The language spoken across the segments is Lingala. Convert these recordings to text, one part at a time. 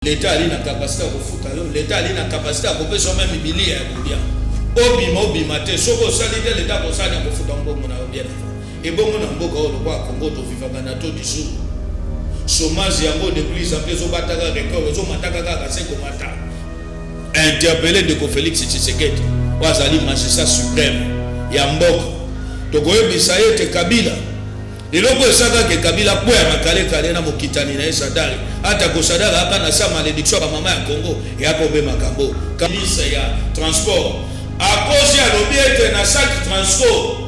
L'État a une capacité à refuta, l'État a une capacité à couper son même billet à Boudia. Obima, Soko Salite, l'État pour ça, il y a refuta un bon bien. Et bon, on a beaucoup de quoi, Congo, to Vivaganato, du sous. Chômage, yango de plus en plus, au Bataka, record, au Mataka, Sekomata. Interpellé de Félix Tshisekedi, Wazali, magistrat suprême, Yambok, Togoye Bisaye, Kabila. Et l'autre que Kabila peut avoir na mokitani na Sadari ata ko Sadari aka na sa malédiction ba mama ya Congo et akobe makambo kamisa ya transport à cause ya lobby na chaque transport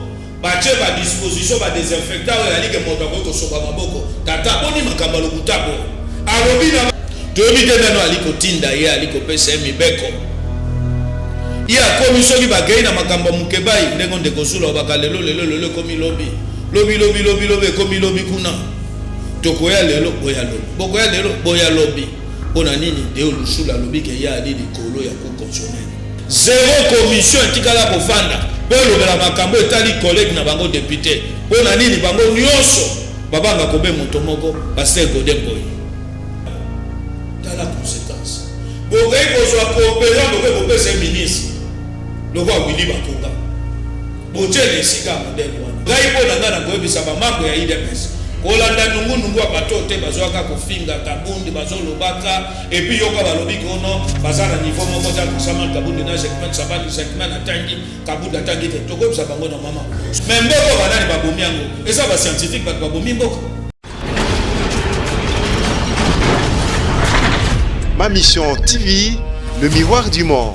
ba che ba disposition ba désinfectant ya like moto ko to soba maboko tata boni makambo lokutako a lobby na to bite na aliko tinda ye aliko pesa mibeko ya commission ki ba gei na makambo mukebai ndengo ndeko sula ba kalelo lelo komi lobby Lobi komi lobi kuna tokoya lelo boya lobi bokoya lelo boya lobi pona nini de lusula lobi ke ya ali likolo ya constitutionnel zéro commission tikala kofanda pelo bela makambo etali collègue na bango député pona nini bango nyonso babanga kobe moto moko pasteur Godin Boy tala conséquence bokoy kozwa coopération bokoy kopesa ministre lokwa Willy Bakuka botele sika modèle gai po na koyebisa bamambo ya IDPS kolanda nungu abato te bazwaka kofinga kabundi bazolobaka epi yoka balobi kono bazala niveau moko ja kusama kabundi na segment na tangi kabundi atangi te tokoyebisa bango na mama mais mboko banani babomi yango eza ba scientifique babomi mboko. Ma mission TV, le miroir du monde.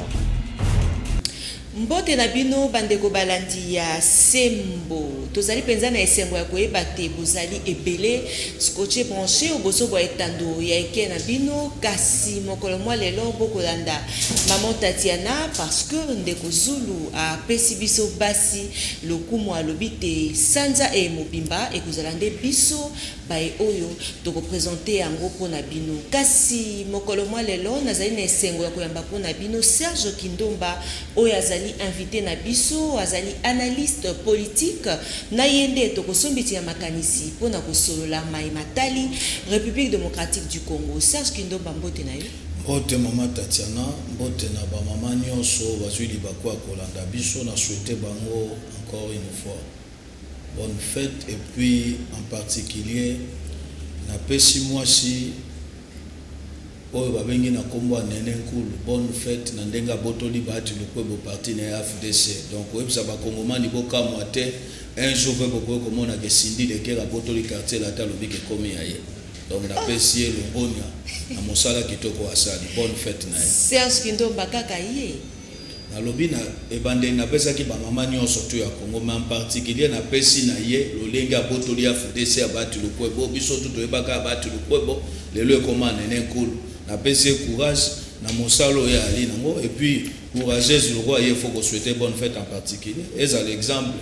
Mbote na bino bandeko balandi ya sembo tozali penza na esembo ya koyeba te bozali ebele scotché branché oboso bo etando ya eke na bino kasi mokolo mwa lelo bokolanda maman Tatiana parce que ndeko Zulu a pesi biso basi lokumu alobi te sanza e mobimba ekozala nde biso bae oyo toko présenter yango pona bino kasi mokolo mwa lelo nazali na esengo ya koyamba pona bino Serge Kindomba oyo azali invité na biso azali analyste politique na yende toko sombiti ya makanisi pona kosolola mai matali République démocratique du Congo. Serge Kindomba mbote na yo. Mbote mama Tatiana, mbote na ba mama nyonso bazwi libakwa kolanda biso na souhaiter bango encore une fois bonne fête et puis en particulier na pesi mwasi oyo babengi na kombo nene nkulu bonne fête na ndenga botoli bati lukwebo parti na FDC donc oyebisa bakongomani bokamwa te un jour boko komona ke sindi de kera botoli quartier la talobi ke komi ya ye donc na pesi ye longonya na mosala kitoko asali bonne fête na ye Serge Kindomba kaka ye na lobi na ebande na pesa ki ba mama nyonso to ya Congo mais en particulier na pesi na ye lolenga botoli ya FDC abati lukwebo biso to toyebaka abati lukwebo lelo ekoma nene nkulu na pesi courage na mosalo ya ali nango et puis courageuse le roi il faut qu'on souhaiter bonne fête en particulier et à l'exemple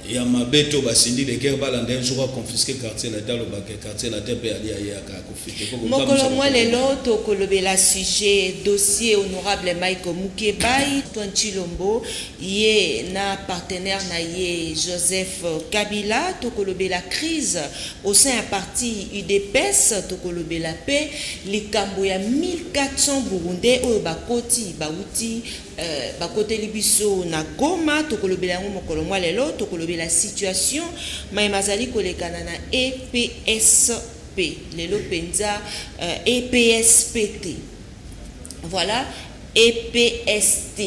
ya mabeto basindi de guerre balanda un jour confisquer quartier la talo ba quartier la tepe ali ya ka kofite mokolo mwa lelo to kolobela sujet dossier honorable Mike Mukebai Twanchilombo ye na partenaire na ye Joseph Kabila to kolobela crise au sein ya parti UDPS to kolobela pe likambo ya 1400 burundais oyo bakoti bauti bakote libiso na Goma to kolobela yango mokolo mwa lelo to kolobela la situation mais mazali kolekana na EPSP lelo penza EPSPT voilà EPST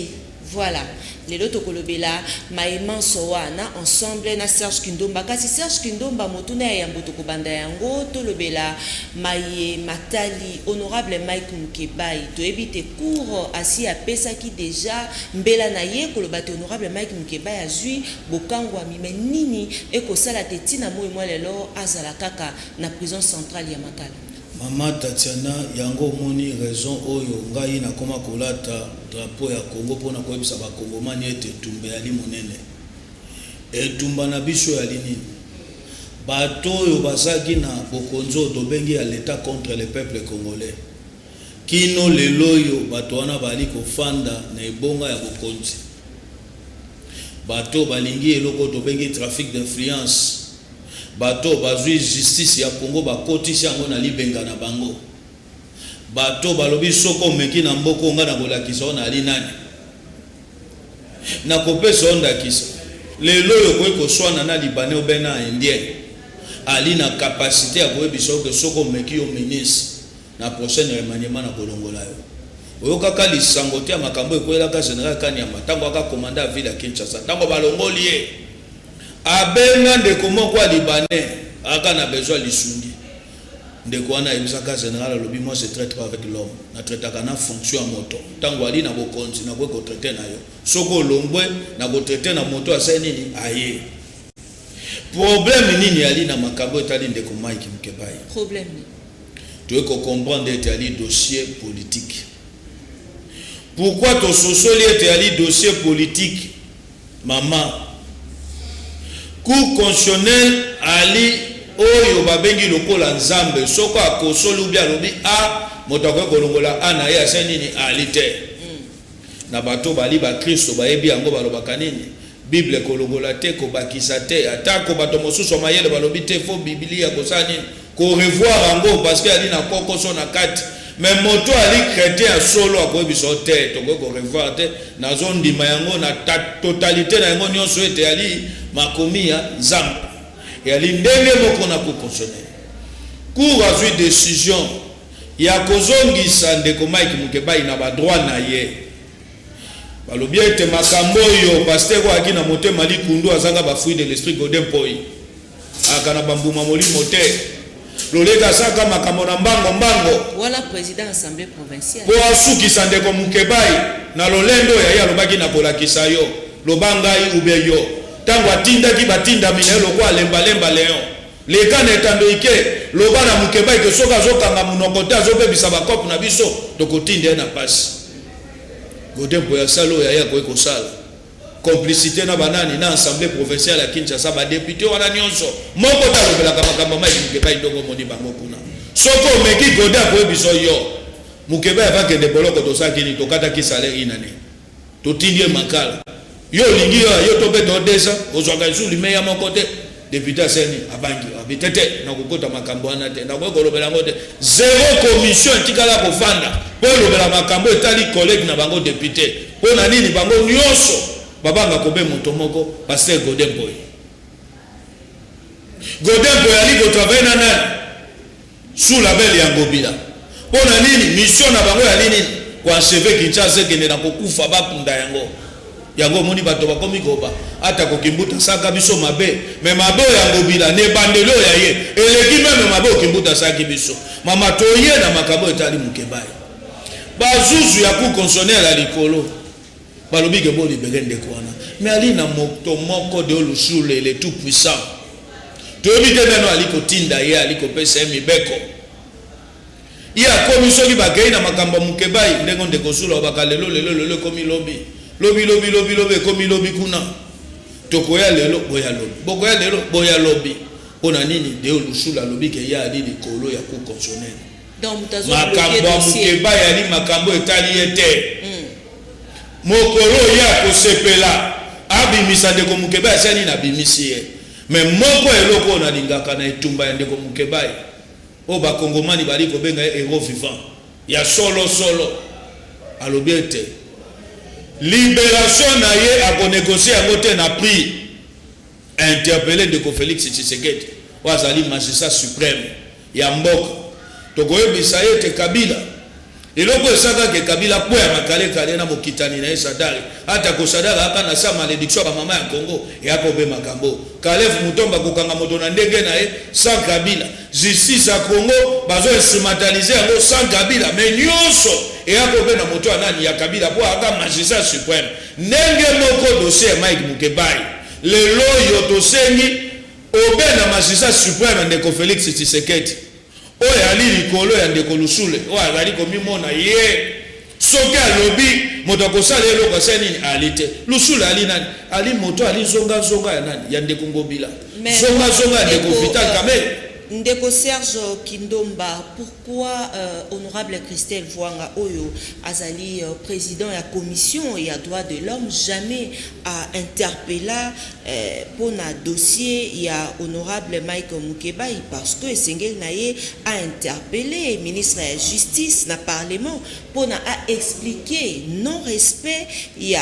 voilà lelo tokolobela maïman sowana ensemble na Serge Kindomba kasi Serge Kindomba motuna ya mboto kobanda yango tolobela maye matali honorable Mike Mukebai to ebite cours asi a pesa ki déjà mbela na ye koloba te honorable Mike Mukebai azui bokangwa mime nini ekosala te tina moyo mwa lelo azala kaka na prison centrale ya Makala. Mama Tatiana yango moni raison oyo ngai na koma kolata drapeau ya Congo pona koyebisa ba Kongomani ete tumbe ali monene etumba na biso ya linini bato oyo bazaki na bokonzo to bengi ya l'état contre le peuple congolais kino lelo yo bato wana bali kofanda na ebonga ya bokonzi bato balingi eloko to bengi trafic d'influence bato bazui justice ya Congo bakotisi yango na libenga na bango bato balobi soko meki na mboko nga na kolakisa ona ali nani na kopesa onda kisa lelo yo ko swana na libanais ou ben na indien ali na capacité ya koyebisa ke soko meki yo ministre na prochaine remaniement na kolongola yo oyo kaka lisango te ya makambo ekwelaka général Kanyama ntango aka commandant ya ville ya Kinshasa ntango balongoli ye abenga ndeko moko ya libanais aka na besoin lisungi ndeko wana ebisaka général alobi moi je traite pas avec l'homme na traitaka na fonction ya moto ntango ali na bokonzi na koki kotraite na yo soko olombwe na kotraite na moto asali nini aye problème nini ali na makambo etali ndeko Mike Mukebai problème tu veux comprendre ete ali dossier politique. Pourquoi ton sosoli ete ali dossier politique maman cour constitutionnel ali oyo babengi lokola nzambe soko akosoli ubia lobi a motako kolongola ana ya senini ali te na bato bali ba Kristo bayebi yango balobaka nini Bible kolongola te ko bakisa te atako bato mosusu mayele balobi te fo Biblia kosani ko revoir yango parce que ali na kokoso na kati mais moto ali chrétien solo akoyebiso te to ko revoir te na zone ndima yango na totalité na yango nyonso ete ali makomi ya nzambe et ali ndenge moko na ko constitutionnel cour azwi décision ya kozongisa ndeko Mike Mukebai na ba droit na ye balobi ete makambo yo pasteur ko akina motema likundu azanga ba fruit de l'esprit Godin Poi akana bambuma molimo te lolega saka makambo na mbango wala président assemblée provinciale po asukisa ndeko Mukebai na lolendo ya lobaki na kolakisa yo lobangai ube yo tango atindaki batinda minelo kwa lemba leo leka na etando ike loba na Mukebai ke soka zokanga munoko te azopebisa bakope na biso tokotinde na pasi Godin Poi asalo ya ko sala complicité na banani na assemblée provinciale ya Kinshasa ba député wana nyonso moko talobela makambo Mike Mukebai ndongo moni bango kuna soko meki Godin Poi biso yo Mukebai avake de boloko to sakini to kata ki salaire inane to tindie makala yo lingi yo to beto desa ozwaka zulu meya moko te député seni abangi abitete na kokota makambo wana te na ko kolobela ngote zéro commission tikala kofanda po lobela makambo etali collègue na bango député po na nini bango nyonso babanga kobe moto moko pasteur Godin Poi ali ko travailler na nani sous la belle ya Ngobila po na nini mission na bango ya nini kwa cheve Kinshasa kende na kokufa bakunda yango moni bato bakomi koba ata kokimbuta saka biso mabe me mabe ya Ngobila ne bandelo ya ye eleki meme mabe okimbuta saka biso mama toye na makambo etali Mukebai bazuzu ya ku constitutionnel ya likolo balobi ke boli begende kwana mais ali na moto moko de Olushule le tout puissant to ebite nano ali kotinda ye ali kopesa mibeko ya komisio ki bagei na makambo Mukebai ndengo ndeko sula bakalelo komi lobi komi lobi kuna tokoya lelo boya lobi bokoya lelo boya lobi ona nini de Olushule lobi ke ya ali likolo ya ku constitutionnel donc mutazo makambo Mukebai ali makambo etali ete mokolo ya kosepela abimisa ndeko Mukebai asani na bimisi ye mais moko eloko na lingaka na etumba ya ndeko Mukebai o ba kongomani bali ko benga héros vivant ya solo alobi ete libération na ye a négocier yango te na prix interpellé ndeko Félix Tshisekedi wazali magistrat suprême ya mboka tokoyebisa ye te Kabila eloko esaka ke Kabila po ya makale na mokitani na esadari ata ko sadara aka na sa malédiction ba mama ya Congo ya ko be makambo Kalef Mutomba kokanga moto na ndenge na ye sans Kabila justice ya Congo bazo instrumentaliser yango sans Kabila mais nyonso ya ko be na moto anani ya Kabila po aka magistrat suprême ndenge moko dossier Mike Mukebai lelo yo tosengi obe na magistrat suprême ndeko Félix Tshisekedi oya ali likolo ya ndeko Lusule oya ali komimona ye soki alobi moto akosala eloko asali nini ali te Lusule ali nani ali moto ali zonga ya nani ya ndeko Ngobila zonga ya ndeko Vital Kamerhe Ndeko Serge Kindomba, pourquoi honorable Christelle Vouanga Oyo Azali président de la commission et à droit de l'homme jamais a interpellé pour un dossier il y a honorable Mike Mukebai parce que Sengel Naye a interpellé le ministre de la Justice dans le Parlement pour expliquer non respect il y a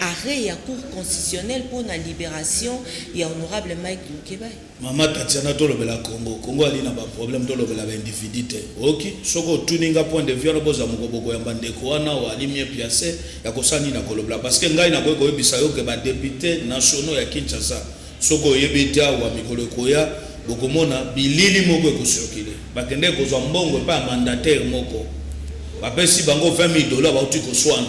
arrêt il y a cour constitutionnel pour la libération il y a honorable Mike Mukebai. Mama Tatiana tolobela Congo ali na ba problème tolobela ba individuité. OK, soko tuninga point de vue na boza mukoboko ya bandeko wana wali mie piace ya kosani na kolobela parce que ngai na ko yebisa yo ke ba député nationaux ya Kinshasa soko yebita wa mikolo koya bokomona bilili moko ekosokile. Bakende kozwa mbongo pa mandataire moko. Bapesi bango $20,000 ba uti koswana.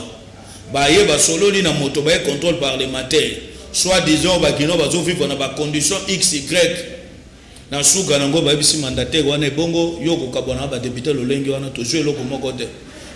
Ba yeba sololi na moto ba contrôle parlementaire. Soit disons bakino bazo vivre na ba condition XY na suka nango ba bisi mandataire wana bongo yoko kabona ba député lolenge wana tozo eloko moko te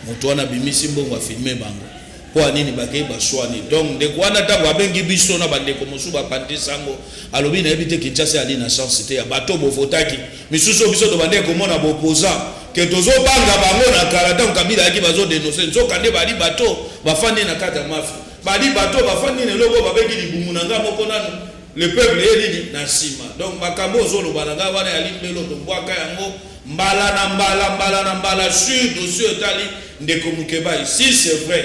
moto wana bimisi mbongo a filmer bango po nini bakei ba swani donc de kwana ta ba bengi biso na bandeko mosu ba pandisango alobi na ebite Kinshasa ali na chance te ya bato bo votaki misuso biso to bandeko mona bo opposant que tozo banga bango na kala donc Kabila aki bazo dénoncer nzoka nde bali bato bafandi na kata mafia badi bato bafandi ne loko babengi libumunanga moko nanu le peuple yeli na sima donc makambo zolo bananga wana ya limbelo to bwaka yango mbala na mbala sur dossier tali ndeko Mukebai si c'est vrai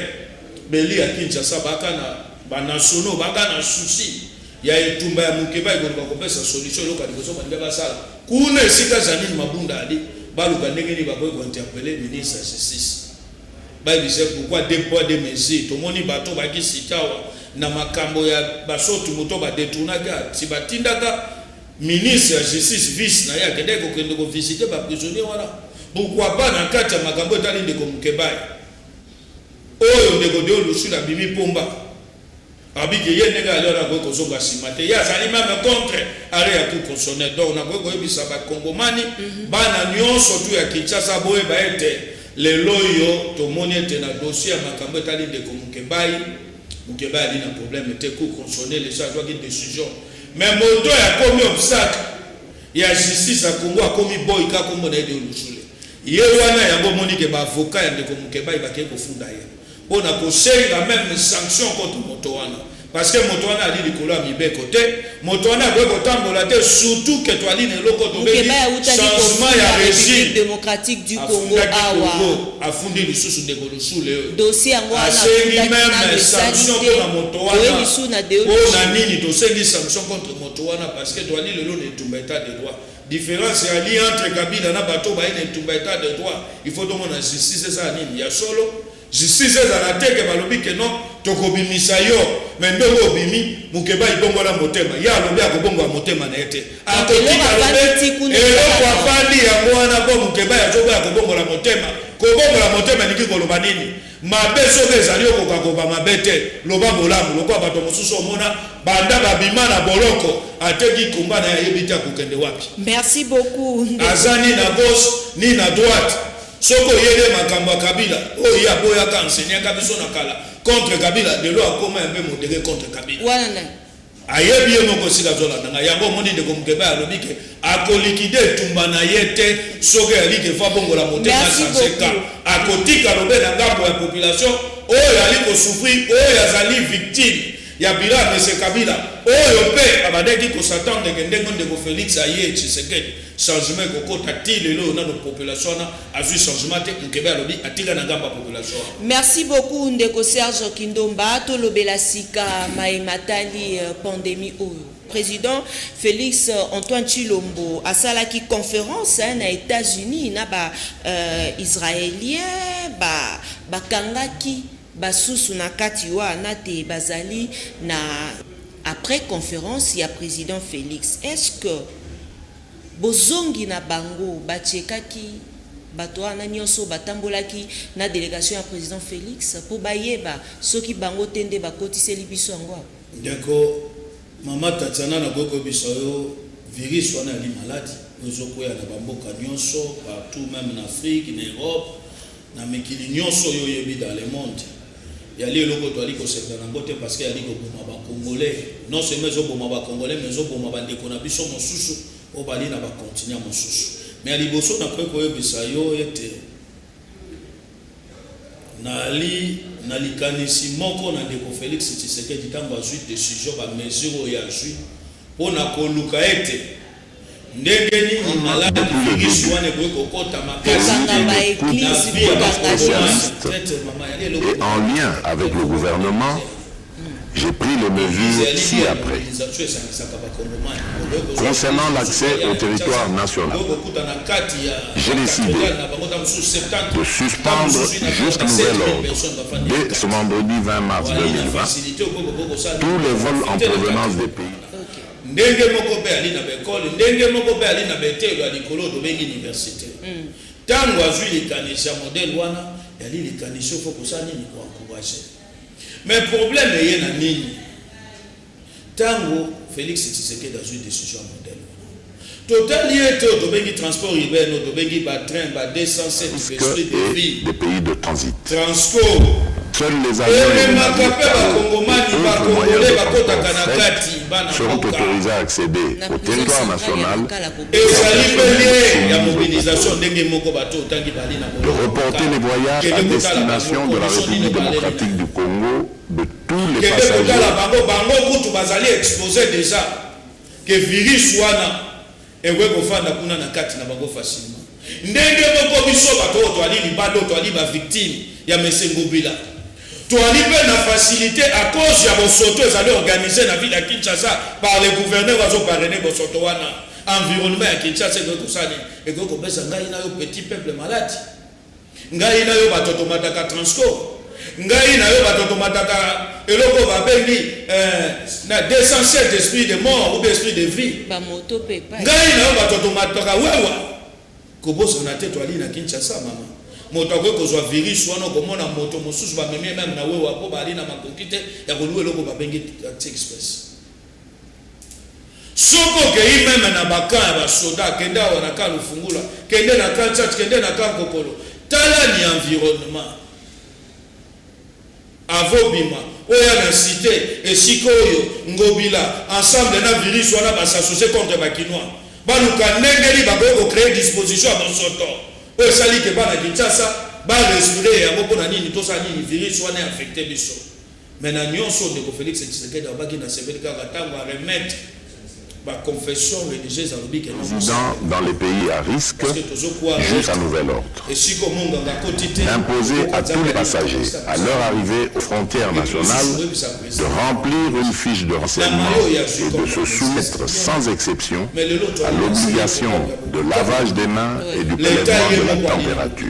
beli ya Kinshasa baka na ba nationaux baka na souci ya etumba ya Mukebai ko bakopesa solution loka liboso bande basala kuna sika zanini mabunda ali baluka ndenge ni bakoy ko interpeller ministre de justice. Baby c'est pourquoi des poids des mesures tout moni bato baki sitawa na makambo ya basotu moto ba détournaga si batindaka ministre de justice vice na ya kende ko kende ko visiter ba prisonnier wana pourquoi pas na kati ya makambo etali ndeko Mukebai oyo ndeko de lusula bimi pomba abike yene ga lora ko kozonga simate ya zali même contre arrêt ya cour constitutionnelle donc na ko yebisa ba kongomani bana nyonso tu ya Kinshasa boye ba ete le loyo to moni ete na dossier makambo etali ndeko Mukebai ali na problème te cour constitutionnelle ça doit une décision mais moto ya komi obstacle ya justice a Congo a komi boy ka kombo na ide lusule ye wana yango moni ke ba avocat ya ndeko Mukebai ba ke ko funda ye pona ko senga même sanction contre moto wana parce que moto wana ali likolo mi be côté moto wana ko kotambola te surtout que to ali ne loko to be changement ya régime démocratique du Congo awa afundi lisusu ndeko lusule dossier yango wana même sanction pour moto wana pona nini to sengi sanction contre moto wana parce que to ali lelo ne tumba état de droit différence ya li entre Kabila na bato ba ne tumba état de droit il faut donc on justice ça nini ya solo justice ezala te ke balobi ke non tokobimisa yo me ndongo obimi Mukebai bongola motema ya alobi akobongola motema na ete eloko afandi yango wana po Mukebai azoboya kobongola motema kobongola motema niki koloba nini mabe soki ezali okoka koba mabe te loba bolamu lokola bato mosusu omona banda babima na boloko ateki komba na yebi te akokende wapi. Merci beaucoup. Azani na gauche ni na droite soko yele makambo ya Kabila oyo ya boya ka enseigner kabiso na kala contre Kabila de lo akoma un peu modéré contre Kabila wana ayebi ye moko sika zola nanga yango moni de ko Mukebai alobi ke akolikide tumba na yete soko ya like fa bongo la motema sanseka akotika lobe na ngambo ya population oyo ali ko souffrir oyo azali victime ya bilan de ce Kabila oyo pe abadeki ko s'attendre que ndenge ndeko Félix aye Tshisekedi changement kokota ti lelo na population a vu changement te Mukebai alobi atika na ngamba population. Merci beaucoup ndeko Serge Kindomba to lobela sika maimatali pandémie oyo président Félix Antoine Tshilombo a salaki conférence na États-Unis na ba israélien ba kangaki basusu na kati wana te bazali na après conférence ya président Félix est-ce que bozongi na bango bachekaki bato wana nyonso batambolaki na délégation ya président Félix po bayeba soki bango tende bakotiseli biso yango ndeko mama Tatiana na goko biso yo virus wana ali maladi ozokoya na bamboka nyonso partout même en Afrique na Europe na mikili nyonso yo yebi dans le monde yali eloko to ali ko sepela na bote parce que ali ko boma ba congolais non seulement zo boma ba congolais mais zo boma ba ndeko na biso mosusu o bali na ba continuer mosusu mais liboso na ko yebisa yo ete na likanisi moko na ndeko Félix Tshisekedi tango azwi décision ba mesure ya azwi pona koluka ete ndenge nini malade virus wana ekokota makasi et en lien avec le gouvernement, j'ai pris les mesures ci-après. Concernant l'accès au territoire national, j'ai décidé de suspendre jusqu'à nouvel ordre, dès ce vendredi 20 mars 2020, tous les vols en provenance des pays. Ndenge moko pe ali na bekole, ndenge moko pe ali na betelo ya likolo to bengi université. Tango azwi likanisi ya modèle wana, ali likanisi faut ko sani ni ko encourager. Mais problème est na nini? Tango Félix Tshisekedi azwi décision modèle. Total lié to bengi transport urbain, to bengi ba train, ba 207 esprit de vie des pays de transit. Transport. Seuls les avions seront autorisés à accéder au territoire national de reporter les voyages à destination de la République démocratique du Congo de tous les passagers. Tu as une facilité à cause de vos sotos organisés dans la ville de Kinshasa par les gouverneurs qui ont parrainé vos sotos. Environnement à Kinshasa et que vous avez un petit peuple malade. Vous avez un automatique transport. Vous avez un automatique eloko babengi d'essentiel d'esprit de mort ou d'esprit de vie. Vous avez un automatique wewa. Kobosa na tête ali na Kinshasa mama. Moto ko kozwa virus wana komona moto mosusu ba memie même na wewa po bali na makokite ya koluwe eloko babengi taxi express. Soko ke même na baka ba soda kenda wana ka lufungula kende na kancha kende na ka kokolo. Tala ni environnement. Avobima oya na cité et sikoyo ngobila ensemble na virus wana ba s'associer contre ba kinois. Baluka ndengeli bako créer disposition à Bonsoto. O sali ke bana Kinshasa ba respirer ya moko na nini to sa nini virus wana affecté biso. Mais na nyonso de Félix Tshisekedi abaki na sebeli ka tango a remettre ba confession religieuse à l'obi que dans les pays à risque jusqu'à nouvel ordre. Imposer à tous les passagers à leur arrivée aux frontières nationales de remplir une fiche de renseignement et de se soumettre sans exception à l'obligation de lavage des mains et du prélèvement de la température.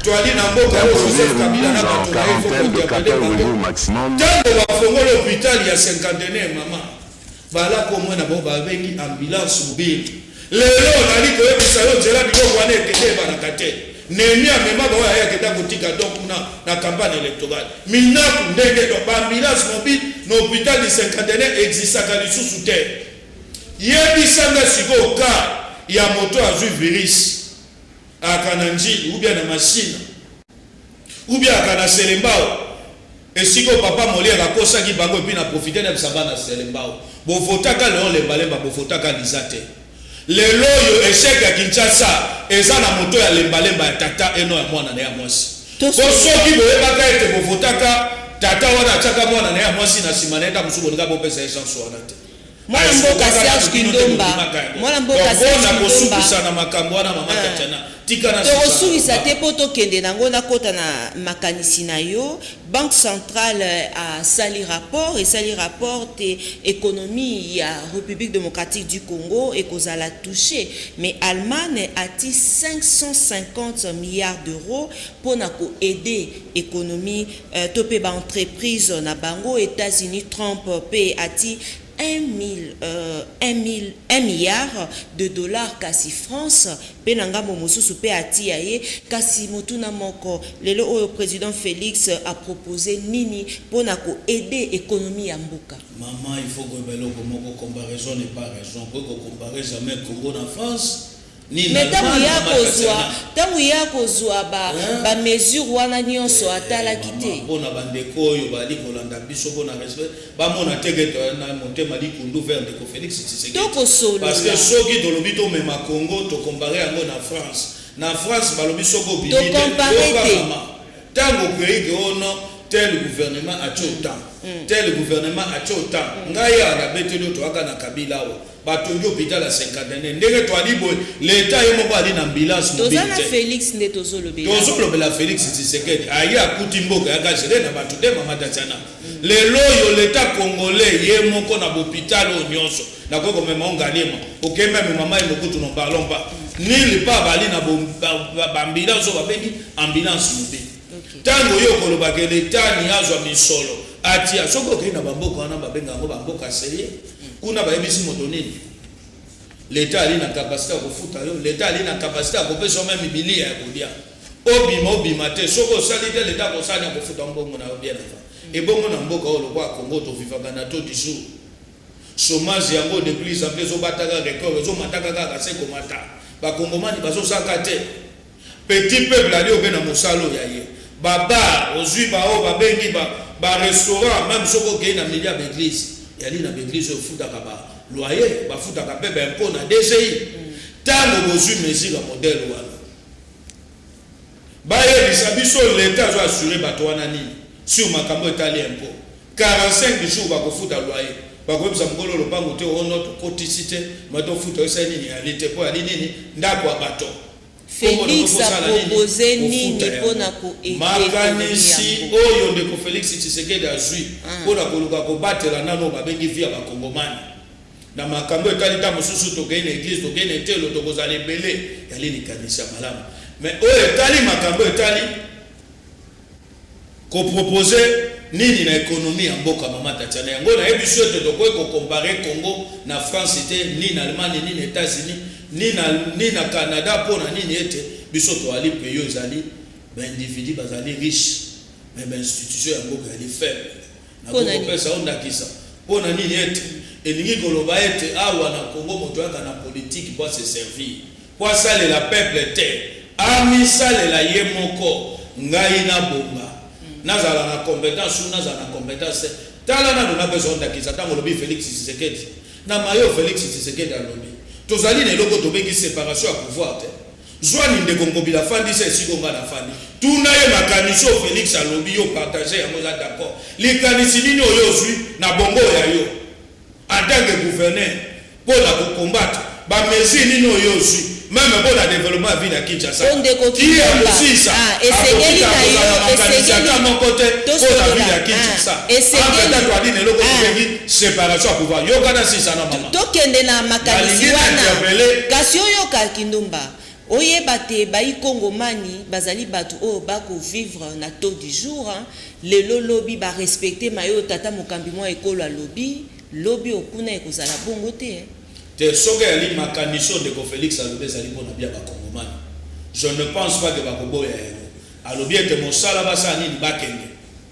Imposer une mise en quarantaine de 14 jours maximum. Bala komo na bo babengi ambulance mobile lelo nali ko yebisa yo nzela biko wana ekete bana kate nemi amema ba ya keta kutika donc na campagne électorale minaku ndenge do ambulance mobile no hôpital du cinquantenaire existe ka lisusu te yebisa nga siko ka ya moto azui virus akana njili ou bien na machine ou bien akana selembao et si papa Molière a posé qui bango et puis n'a profité de sabana selembao bo votaka le lembalemba bo votaka lisate le loyo échec à Kinshasa eza na moto ya lembalemba ya tata eno ya mwana na ya mwasi bo soki bo ebaka ete bo votaka tata wana chaka mwana na ya mwasi na simanenda musubo nga bo pesa essence wana te mwana mboka Serge Kindomba mwana mboka Serge Kindomba na makambo wana mama Tatiana tokosulisa te po tokende nango nakota na makanisi na yo. Banque centrale a sali rapport te économie ya République démocratique du Congo et kozala touché, mais Allemagne a dit 550 milliards d'euros pour nako aider économie topé ba entreprise na bango. États-Unis Trump pe a dit 1 milliard de dollars kasi France pe nangamo mosusu pe atia ye kasi motuna moko lelo oyo président Félix a proposé nini pona ko aider économie ya mboka. Maman, il faut que beloko moko comparaison n'est pas raison, pour que comparer jamais Congo na France Mais tant ya kozwa ba mesure wana nyonso atala kité. Bona bandeko oyo bali kolanda biso bona respect ba mona tegeto na motema likundu vers de Félix Tshisekedi. Parce que soki to lobito mema Congo to comparer yango na France. Na France ba lobiso ko bibite. To comparer tango pays ono tel gouvernement a autant. Tel gouvernement a autant. Ngaya na betelo to aka na Kabila o. Batongi hôpital à 50 ans. Ndenge to ali boy l'état yemo ali na ambulance mobile. Tozana Félix ne tozolobela. Tozolobela Félix Tshisekedi. Aya akuti mboka ya gajere na batu de mama tatiana. Lelo yo l'état congolais yemo ko na hôpital o nyonso. Na ko mema ongalema. Okema mama emokutu no parlons pas. Ni le pas bali na ambulance o babengi ambulance mobile. Tango yo koloba ke l'état ni azwa misolo. Atia soko ke na bamboka wana babenga ngo bamboka seye. Kuna bayebisi moto nini l'état ali na capacité ya kofuta yo l'état ali na capacité ya kopesa même bilia ya kolia obima te soko sali te l'état kosali ya kofuta mbongo na yo bien avant et bongo na mboka oyo lokwa Congo to vivaka na to du jour chômage yango de plus en plus obataka record zo mataka kaka se komata ba kongomani bazo saka te petit peuple ali obena mosalo ya ye baba ozui ba o babengi ba restaurant même soko ke na milliard d'église yali na l'église futa kaba loyer ba futa ka pebe impôt na DCI tango bozu mesure modèle wana ba ye bisabiso l'état zo assurer bato wana nini sur makambo etali impôt 45 jours ba ko futa loyer ba ko bisa mkolo lopango te ono to kotisite mato futa esa nini yali te po yali nini ndako abato Félix a proposé nini pona ko makanisi oyo ndeko Félix Tshisekedi azui pona koluka ko batela nano babengi via ba kongomani na makambo etali ta mususu to gaine église to gaine telo to kozale belé yali likanisa malamu mais oyo etali makambo etali ko proposer nini na économie ya mboka mama tatiana yango na ebiso to ko comparer Congo na France te ni na Allemagne ni na États-Unis ni na Canada pona nini ete biso to ali pays ezali ba individu bazali riche mais ba institution ya mboka ali faible na ko pesa onda kisa pona nini ete elingi koloba ete awa na Congo moto aka na politique pour se servir pour saler la peuple te ami saler la yemoko ngai na bomba nazala na compétence ou nazala na compétence tala na dona besoin d'akisa tango lobi Félix Tshisekedi na mayo Félix Tshisekedi alobi tozali na eloko tobengi séparation ya pouvoir te zwani ndeko ngobila fandi se siko ngana fandi tuna ye makanisi o Félix alobi yo partager yango za d'accord likanisi nini oyo zwi na bongo ya yo en tant que gouverneur pour la combattre ba mesure nini oyo zwi même pour le développement de la Kinshasa. Qui est aussi ça? Et c'est quel mon côté pour la ville de Kinshasa. Et c'est quel séparation à pouvoir. Yo kana si ça na mama. Tokende na makanisi wana. Kasi oyo ka kindumba. Oye bate bayi kongomani bazali batu o bako vivre na taux du jour le lolobi ba respecter mayo tata mokambi mo ekolo lobi okuna ekozala bongo te. Te soge ali makanisho de Félix alobi ezali mpona bia bakongomani. Je ne pense pas que bakoboya yango. Alobi ete mosala basala nini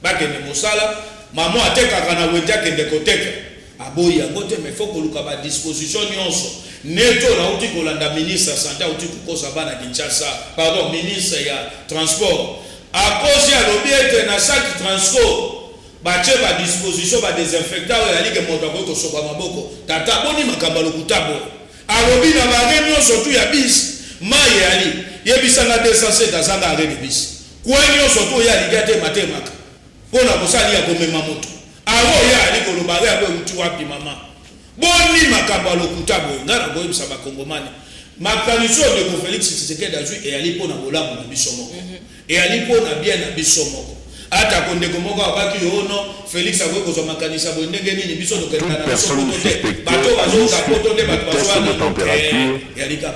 bakende mosala mamo atekaka na wete akende koteka aboyi yango te mais faut koluka ba disposition nyonso neto na uti kolanda ministre santé uti kokosa bana Kinshasa pardon ministre ya transport a cause alobi ete na chaque transport bache ba disposition ba désinfectant ya ligue moto ko soba maboko tata boni makamba lokutabo alobi na ba réunion surtout ya bis mai ali yebisa na 207 azanga arene bis kwenyo surtout ya ligate matemaka pona kosali ya komema moto awo ya ali koloba ya be uti wapi mama boni makamba lokutabo ngara go yebisa ba kongomani makaniso de Félix Tshisekedi azui e ali pona bolamu na biso moko e ali pona bien na biso moko ata kondeko moko abaki ono Félix akoki kozwa makanisa boye ndenge nini biso tokenda na biso kote bato bazoka poto nde bato bazwana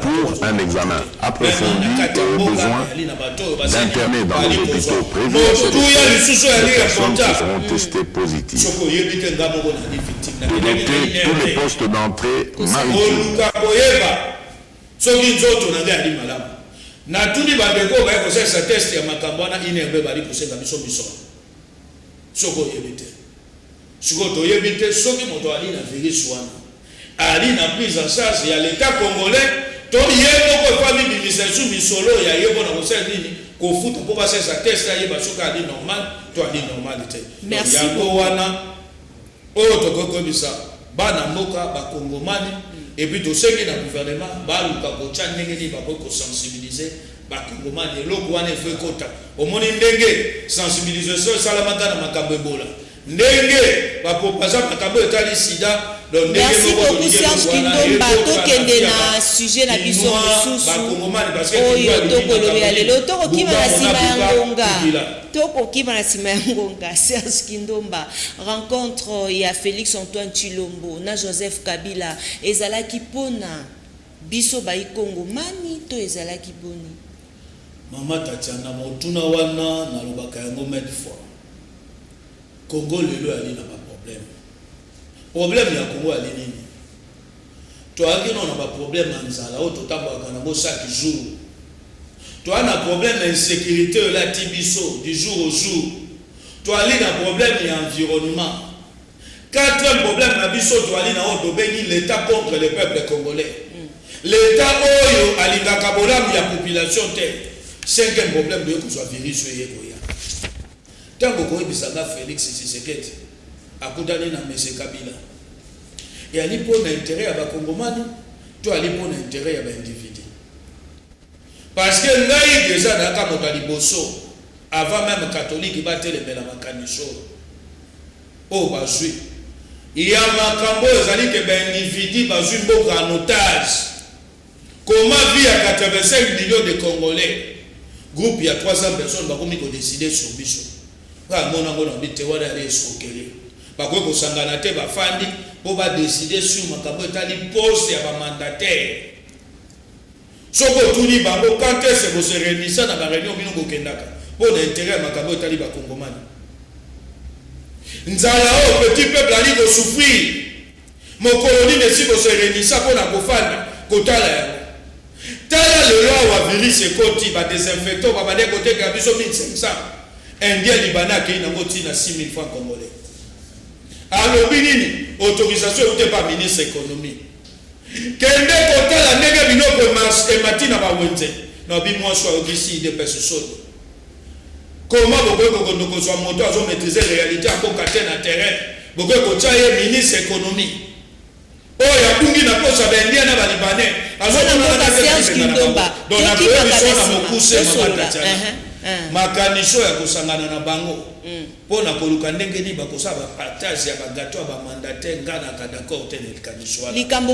pour un examen approfondi et besoin d'interner dans les hôpitaux prévus à cette personnes qui seront testées positives. Piloter tous les postes d'entrée maritimes. soki nzoto na ngai ali malamu na tuni bandeko baye kosalisa test ya makambo wana inembe bali kosenga biso soko oyebite siko toyebi te soki moto ali na virus wana ali na prise en charge ya l'état congolais to yebo ko famille bimisation misolo ya yebo na ko nini ko futa ko ba sa test ya ba soka ali normal to ali normalité. Merci beaucoup wana o to ko bisa bana mboka ba kongomani et puis to sengi na gouvernement ba luka ko tcha ndenge ni ba ko sensibiliser ba kongomani eloko wana fe kota omoni ndenge sensibilisation salamaka na makambo ebola ndenge ba proposer makambo etali sida. Merci beaucoup Serge Kindomba tokende na sujet na biso mosusu oyo tokolobela lelo tokokima na nsima ya ngonga tokokima na nsima ya ngonga. Serge Kindomba, rencontre ya Félix Antoine Tshilombo na Joseph Kabila ezalaki pona biso bai kongomani to ezalaki boni? Mama Tatiana motuna wana na lobaka yango mede fois Congo lelo ali na ba problème. Problème ya Congo ali nini? To akino na ba problème nzala o to tabaka na bo chaque jour. To ana problème d'insécurité la tibiso du jour au jour. To ali na problème ya environnement. Quatrième problème na biso to ali na o to bengi l'état contre le peuple congolais. L'état oyo alingaka bolamu ya population te. Cinquième problème de ko soit virus yeko ya. Tango ko ebisanga Félix Tshisekedi akutani na M. Kabila. Et ali pour l'intérêt à ba Kongomani, to ali pour l'intérêt à ba individu. Parce que ngai déjà na moto liboso avant même catholique batele bela makanisho. Oh bazui. Il y a makambo ezali ke ba individu bazui mboka en otage. Comment vit à 85 millions de Congolais? Groupe il y a 300 personnes ba komi ko décider sur biso. Ba mona ngona bité wala les escroquerie. Ba ko sangana te ba fandi po ba décider sur makambo etali poste ya ba mandataire. Soko tuni bango quand est-ce que se réunissent na ba réunion bino ko kendaka. Pour l'intérêt makambo etali ba kongomani. Nzala o petit peuple ali ko souffrir. Mon colonie ne si ko se réunissent pour na ko fandi kotala ya. Tala le loi wa virus ekoti ba désinfectant ba de côté ka biso 1500. Indien libanais qui na ngoti na 6000 francs congolais. Alors binini autorisation ou pas ministre économie. Kende kotala ndenge binoko emati na ba wenze. Na bi moi so ici de personnes. Comment boko ko so moto azo maîtriser réalité à côté na terrain. Boko ko tsaye ministre économie. Oh ya kungi na posa bendia na ba libanais. Azo na Serge Kindomba. Donc na position na mokuse mama makanisho ya kusangana na bango pona koluka ndenge ni bakosaba partage ya bagato ba mandataire ngana ka d'accord te ne kanisho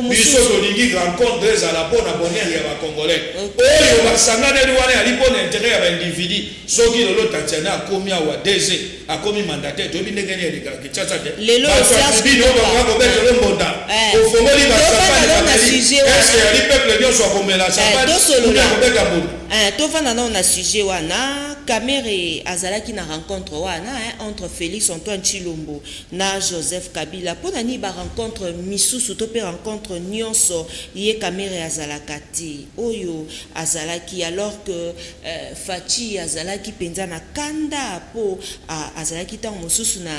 biso tolingi rencontre za la pona bonheur ya ba congolais oyo basangana ni wana ali pona intérêt ya ba individu soki lolo Tatiana akomi wa DG akomi mandataire to bindenge ni elika kichacha te lelo Serge Kindomba ko betelo mbonda ofongoli ba sapana na sujet est-ce que ali peuple nyo so komela sapana ko beta mbonda to vanda na sujet wana Kamere azalaki na rencontre wana entre Félix Antoine Tshilombo na Joseph Kabila pona ni ba rencontre misusu to pe rencontre nyonso ye Kamere azalakati oyo azalaki alors que Fachi azalaki penza na kanda po azalaki tant mosusu na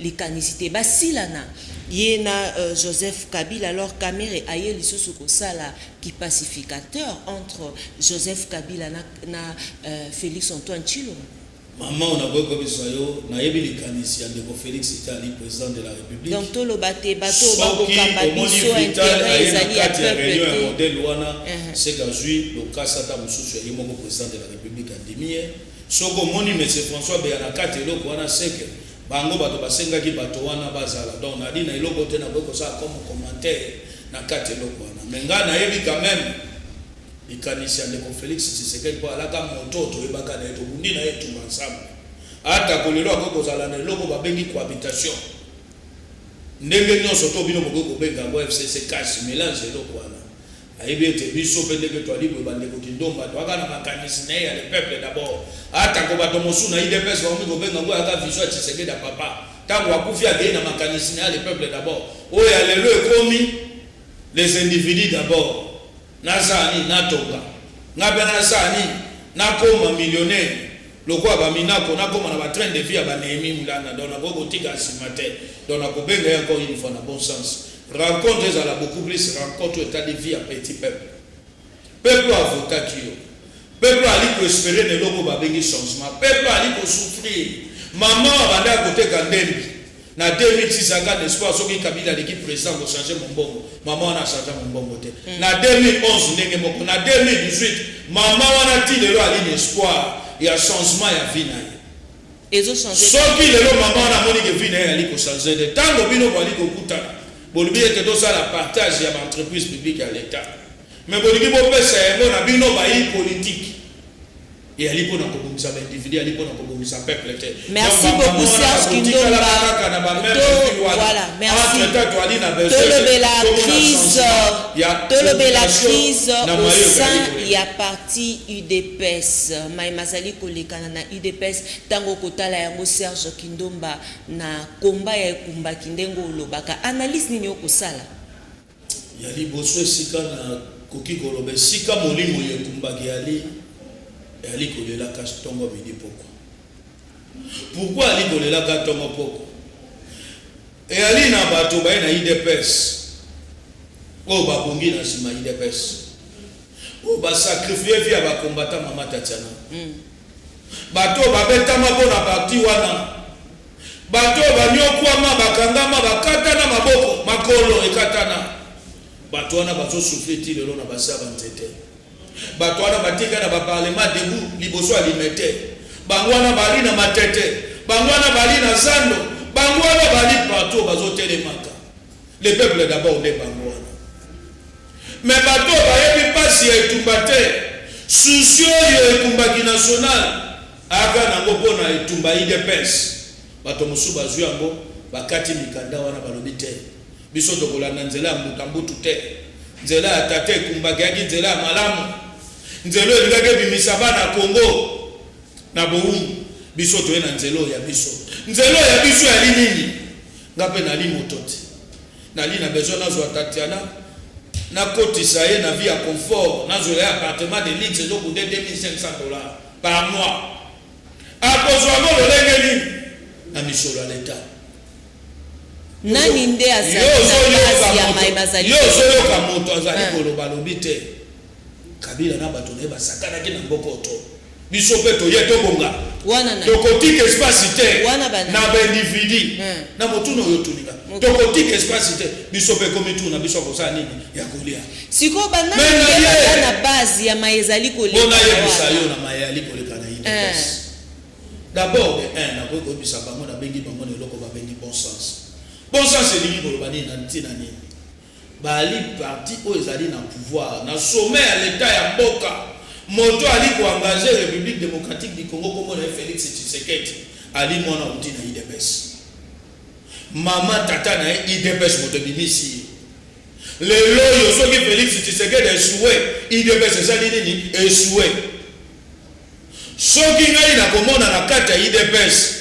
likanisité basilana ye na Joseph Kabila alors Kamere aye lisusu ko sala qui pacificateur entre Joseph Kabila na Félix Antoine Tshilombo. Maman on a beau comme ça yo na yebi likanisi ya ndeko Félix Itali président de la République. Donc to lo baté bateau ba ko kamba biso intérêt ezali ya peuple modèle wana c'est gazui le kasata mususu ya moko président de la République andimie soko moni monsieur François Béana katelo ko wana seke bango bato basengaki bato wana bazala donc na dina iloko te na ko ça comme commentaire na katelo ko wana menga na yebi quand même ikanisi ya ndeko Félix Tshisekedi po alaka mototo ebaka na eto bundi na etu ensemble ata kolelo akoko zala na loko babengi cohabitation ndenge nyonso to bino boko benga ngo FCC cash mélange eloko wana ayebi ete biso pe ndenge to ali bo bandeko Kindomba to aka na makanisi na ya le peuple d'abord ata ko bato mosu na IDPS ba ngo benga ngo aka vision Tshisekedi da papa tango akufi age na makanisi na le peuple d'abord oya lelo ekomi les individus d'abord nazani natonga ngabe nazani nakoma millionnaire lokwa ba minako nakoma na ba train de vie ba Néhémie Mulanda dona boko tika simate dona ko benga encore une fois na bon sens rencontre za la beaucoup plus rencontre état de vie à petit peuple peuple a voté qui peuple a dit espérer ne loko ba bengi changement peuple a dit souffrir maman a à côté Kandembi na 2006 anga l'espoir soki Kabila l'équipe président ko changer mon bongo maman a changé mon bongo te na 2011 ndenge moko na 2018 maman wana ti lelo ali l'espoir ya changement ya vie na ye ezo changer soki lelo maman na moni ke vie na ye ali ko changer de tango bino ko ali ko kutana bolubi ete to sala partage ya entreprise publique à l'état mais bolubi bo pesa yango na bino ba yi politique et ali pona ko bomisa ba individu ali pona ko bomisa peuple te. Merci beaucoup Serge Kindomba. Voilà, merci. Tolobe la crise au sein ya parti UDPS. Maimazali kolekana na UDPS tango kotala yango Serge Kindomba na komba ya kumba kindengo lobaka analyse nini okosala. Yali boso sika na koki kolobe sika molimo ye kumba yali ali kolela kastongo bidi poko. Pourquoi ali kolela kastongo poko? Et ali na bato ba na IDPS. O ba bongi na sima IDPS. O ba sacrifier via ba combattant mama Tatiana. Bato ba betama pona parti wana. Bato ba nyokwama bakangama bakatana maboko makolo ekatana. Bato wana bazo souffrir ti lelo na basaba nzete. Bato wana batika na ba parlement debout liboso alimete. Bangwana bali na matete. Bangwana bali na zando. Bangwana bali partout bazo telemaka. Le peuple d'abord de bangwana. Mais bato bayebi pasi ya etumbate. Soucieux ya etumbaki national. Aga na ngopo na etumba IDPS. Bato musu bazu yango bakati mikanda wana balobi te. Biso tokolanda nzela mbutambutu te. Nzela ya tate kumbaki yaki nzela ya malamu. Nzelo elikake bimisa bana Congo na boum biso toye na nzelo ya biso. Nzelo ya biso ya nini? Ngape na li motote. Na li na besoin na zo Tatiana na kotisa ye na vie ya confort na zo ya appartement de luxe zo coûte $2500 par mois. Akozwa ngo lolengeli na misolo ya l'État. Nani nde azali na basi ya Maimazali? Yo zo yoka moto azali koloba lobi te. Kabila na bato ne basakana ki na mbokoto. Biso pe to ye to bonga. Wana na. Tokotique espace te. Wana bana. Na ba individu. Na motu no yo tuninga. Tokotique espace te. Biso pe komitu na biso kosa nini ya kolia. Siko bana na base ya Maimazali koleka. Bona ye bisayo na Maimazali koleka na IDPS. D'abord na ko bisa bango na bengi bango ne loko ba bengi bon sens. Bon sens c'est lingi koloba ni na ntina nini. Bali parti o ezali na pouvoir na sommet à l'état ya mboka moto ali ko engager République démocratique du Congo comme le Félix Tshisekedi ali mona uti na IDPS mama tata na IDPS moto bimisi le loyo soki Félix Tshisekedi échoué IDPS ezali nini échoué soki ngai na komona na kati ya IDPS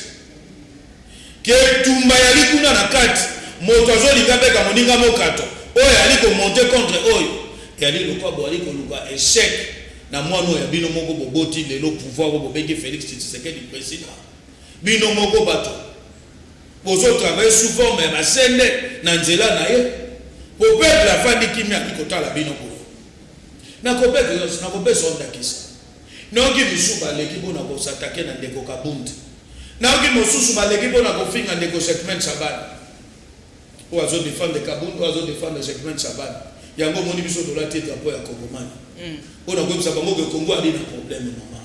ke tumba yali kuna na kati moto azolinga beka moninga mokato oyo ali ko monter contre oyo et ali lokwa bo ali ko luka échec na mwana ya bino moko boboti lelo pouvoir bo bengi Félix Tshisekedi président bino moko bato bozo travailler sous forme ya basende na nzela na ye po peuple afandi kimia kotala bino ko na ko peuple na ko besoin d'akisa nongi misuba leki bona ko s'attaquer na ndeko Kabundi nongi mosusu ba leki bona ko finga ndeko Segment Sabana ou à zone de défendre Kabundi ou à zone de défendre Segment Sabana yango moni biso dola tete apo ya Kongomani on a comme ça bango que Congo ali na problème maman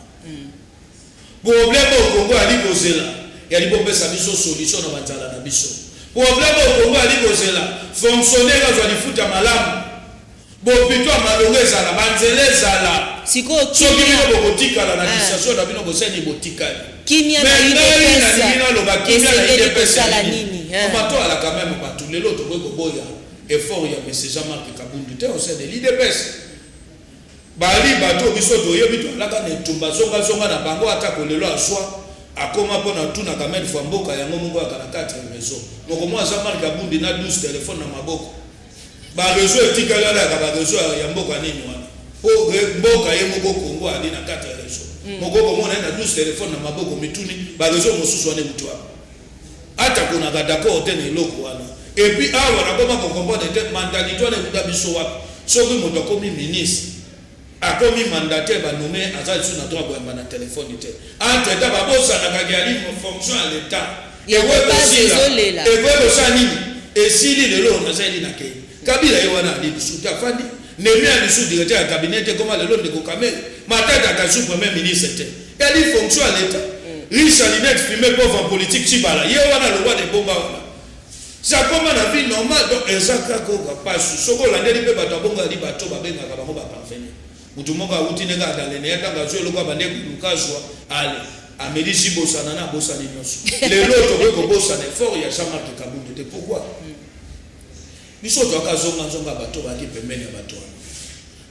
problème au Congo ali kozela ya li popesa biso solution na batala na biso problème au Congo ali kozela fonctionnaire azwa lifuta malamu bo pito malongeza la banzeleza la siko kimia bokotikala na disation na bino boseni botikali kimia na IDPS lo bakimia na IDPS la nini mato ala quand même pas tout lelo to ko boya effort ya monsieur Jean-Marc Kabundi te au sein de l'IDPS bali bato biso to yebi to alaka ne tumba zonga zonga na bango ata ko lelo aswa akoma pona tuna kamel fo mboka yango mungu akana 4 maison moko mwa Jean-Marc Kabundi na 12 téléphone na maboko ba réseau etikala la ba réseau ya mboka nini wana po mboka ye moko Kongo ali na 4 réseau moko ko mona na 12 téléphone na maboko mituni ba réseau mosusu wane mutwa ata kuna ga d'accord tene loko wana et puis awa na koma ko comprendre te mentalité wana kuda biso wapi soki moto komi ministre akomi mandataire nommé azali sur notre droit na téléphone était entre temps babosa na kagali fonction à l'état et ouais ça nini et si li lelo na zali na ke kabila yewana ali suta fandi nemi ali su directeur ya cabinet comme lelo ndeko kamel matata ka sous premier ministre était elle fonction à l'état riche alinet filmé pauvre en politique chibala yewana le roi de bomba ça comme na vie normale donc ezaka ko pas soko la ndeli pe bato bonga li bato babenga ka bango ba parvenir mutu moko awuti nenga adalene yatanga zo lokwa bande kulukazwa ale amelisi bosana na bosana nyonso lelo to ko bosana fort ya Jean-Marc Kabunda te pourquoi biso to akazonga nzonga bato baki pembeni ya bato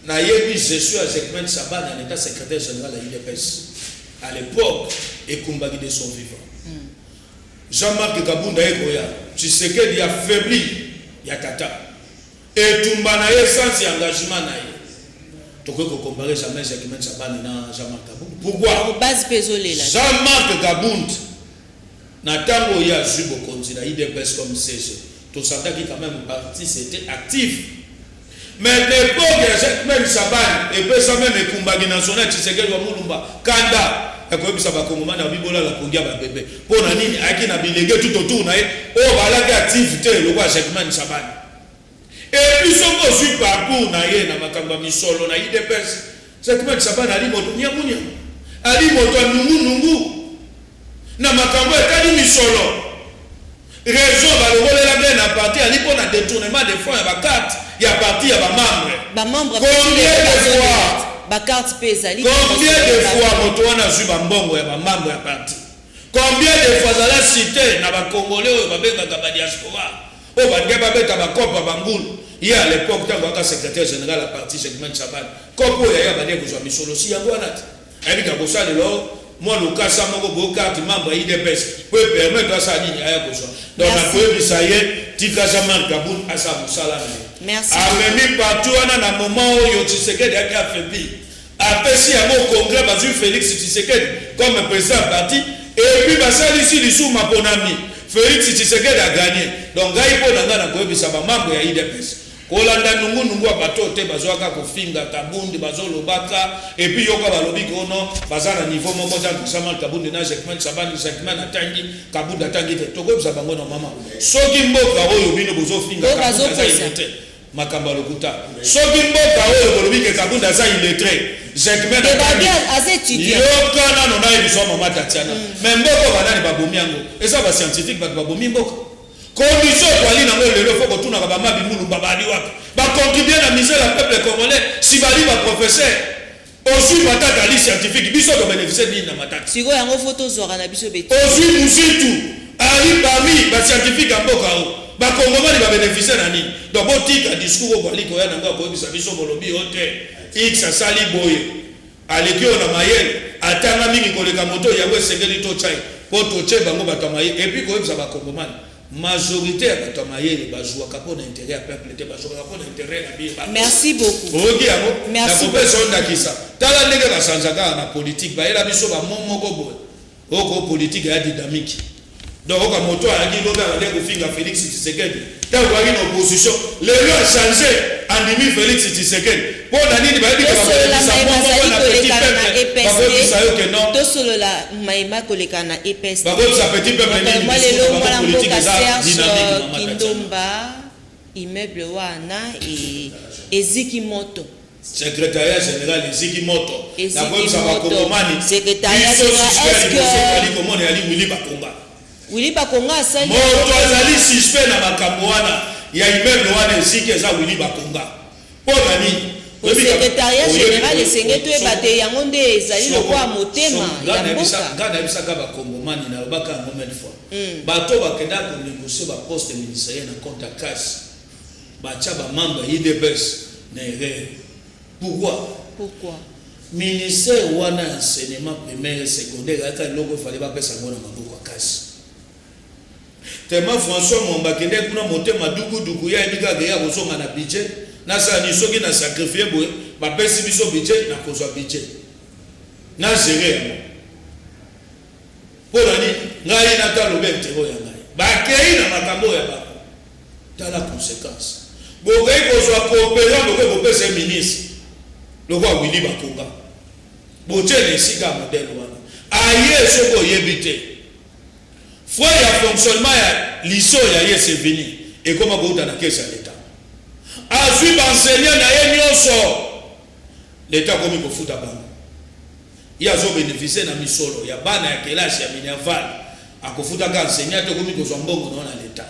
na yebi je suis à Zekmen Sabana en état secrétaire général de l'IDPS à l'époque et Kumbagi de son vivant Jean-Marc Kabunda ekoya Tshisekedi a faibli ya tata et tumbana ye sans engagement na ye to ko comparer jamais Zekmen Sabana na Jean-Marc Kabunda pourquoi base pésolé là Jean-Marc Kabunda na tango ya jubo konzina IDPS comme CG to santa qui quand même parti c'était actif mais l'époque de Zekmen Sabana et peut ça même Kumbagi national Tshisekedi wa Mulumba kanda akoyebisa bakongomani na bibola la kongia ba bébé pona nini aki na bilenge tout autour na ye o balaki activité le roi Zekmen Sabana et puis soko suis parcours na ye na makamba misolo na IDPS Zekmen Sabana ali moto nyamunya ali moto nungu na makambo etali misolo raison balokolela bien na parti ali pona détournement de fonds ya ba carte ya parti ya ba membre combien de fois carte pesali combien de fois motoana zu ba mbongo ya ba membre ya parti combien de fois ala cité na ba congolais oyo babengaka ba diaspora o ba ngeba beta ba kopa ba ngulu il à l'époque tango aka secrétaire général à parti Zekmen Sabana kopo ya ba ndeko zo misolo si yango anati ayibika kosala lo moi le cas ça moko bo carte membre IDPS peut permettre à ça nini aya kosala donc na ko bisaye tika Jean-Marc Kabunda asa musala merci amemi partout na moment où Tshisekedi a affaibli apesi ya mo congrès bazu Félix Tshisekedi comme président parti et puis basali ici les sous maponami Félix Tshisekedi a gagné donc gai po nanga na koyebisa ba membre ya IDPS kolanda nungu bato te bazwaka kofinga Kabunda bazolobaka et puis yoka balobi kono bazana niveau moko za Jean-Marc Kabunda na Zekmen Sabana Zekmen atangi Kabunda atangi te tokoyebisa bango na mama soki mboka oyo bino bozofinga Kabunda za ilete makamba lokuta soki mboka oyo bolobi ke Kabunda za ilete Zekmen atangi yoka na nona ebiso mama tatiana mais mboko banani babomi yango eza ba scientifique babomi mboko condition pour aller dans le faut que tout n'a pas mal bimulu babali wapi ba contribuer à miser le peuple congolais si bali ba professeur aussi matata li scientifique biso do bénéficier ni na matata siko yango photo zora na biso beti aussi musitu ali parmi ba scientifique amboka o ba congolais ba bénéficier na ni donc botika discours ko ali ko ya nanga ko bisa biso bolobi hote x asali boye alekio na mayele atanga mingi koleka moto ya wesengeli to chai poto che bango batamaye et puis ko bisa ba congolais majorité ya bato mayele bazwaka pona intérêt ya peuple te bazwaka pona intérêt na biye merci beaucoup oki yango na kopesa ondakisa tala ndenge basanzaka na politique bayela biso bamomoko boye oko politique ya dynamique donc oka moto ayaki lobe abande kofinga Félix Tshisekedi tango ayaki na opposition lelo a changé andimi Félix Tshisekedi mpona nini bayebika bakobisa yo ke non tosolola maema koleka na EPS bakobisa petit peuple nini lelo mwana mboka Serge Kindomba immeuble wana eziki moto secrétariat général eziki moto na kobisa bakongomani secrétariat général est-ce que ali Willy Bakonga Willy Bakonga asali moto azali suspect na makambo wana ya immeuble wana eziki eza Willy Bakonga mpona nini au secrétariat général esenge to ebate yango nde ezali lokwa motema ya mboka ngana bisaka bakongomani na lobaka yango mille fois bato bakenda konégocier baposte ministériel na compte à cash batia bamembre IDPS na erreur pourquoi ministère wana enseignement primaire et secondaire ata eloko fallait bapesa yango na maboko ya cash tellement François Mombakende kuna motema duku ya ebikaka ya kozonga na budget nasala soki na sacrifier boye bapesi biso budget na kozwa budget na gérer yango mpona nini ngai nataloba intero ya ngai bakei na makambo ya bako tala conséquence bokoki kozwa coopérant bokoki kopesa ministre lokwa Willy Bakonga botiele esika modèle wana aye soko yebite fois ya fonctionnement ya liso ya yese vini et comment ko na caisse à l'état azui enseignant na ye nyonso l'état komi ko futa bango ya zo bénéficier na misolo ya bana ya kelasi ya minerval akofuta ka enseignant to komi ko zombongo na l'état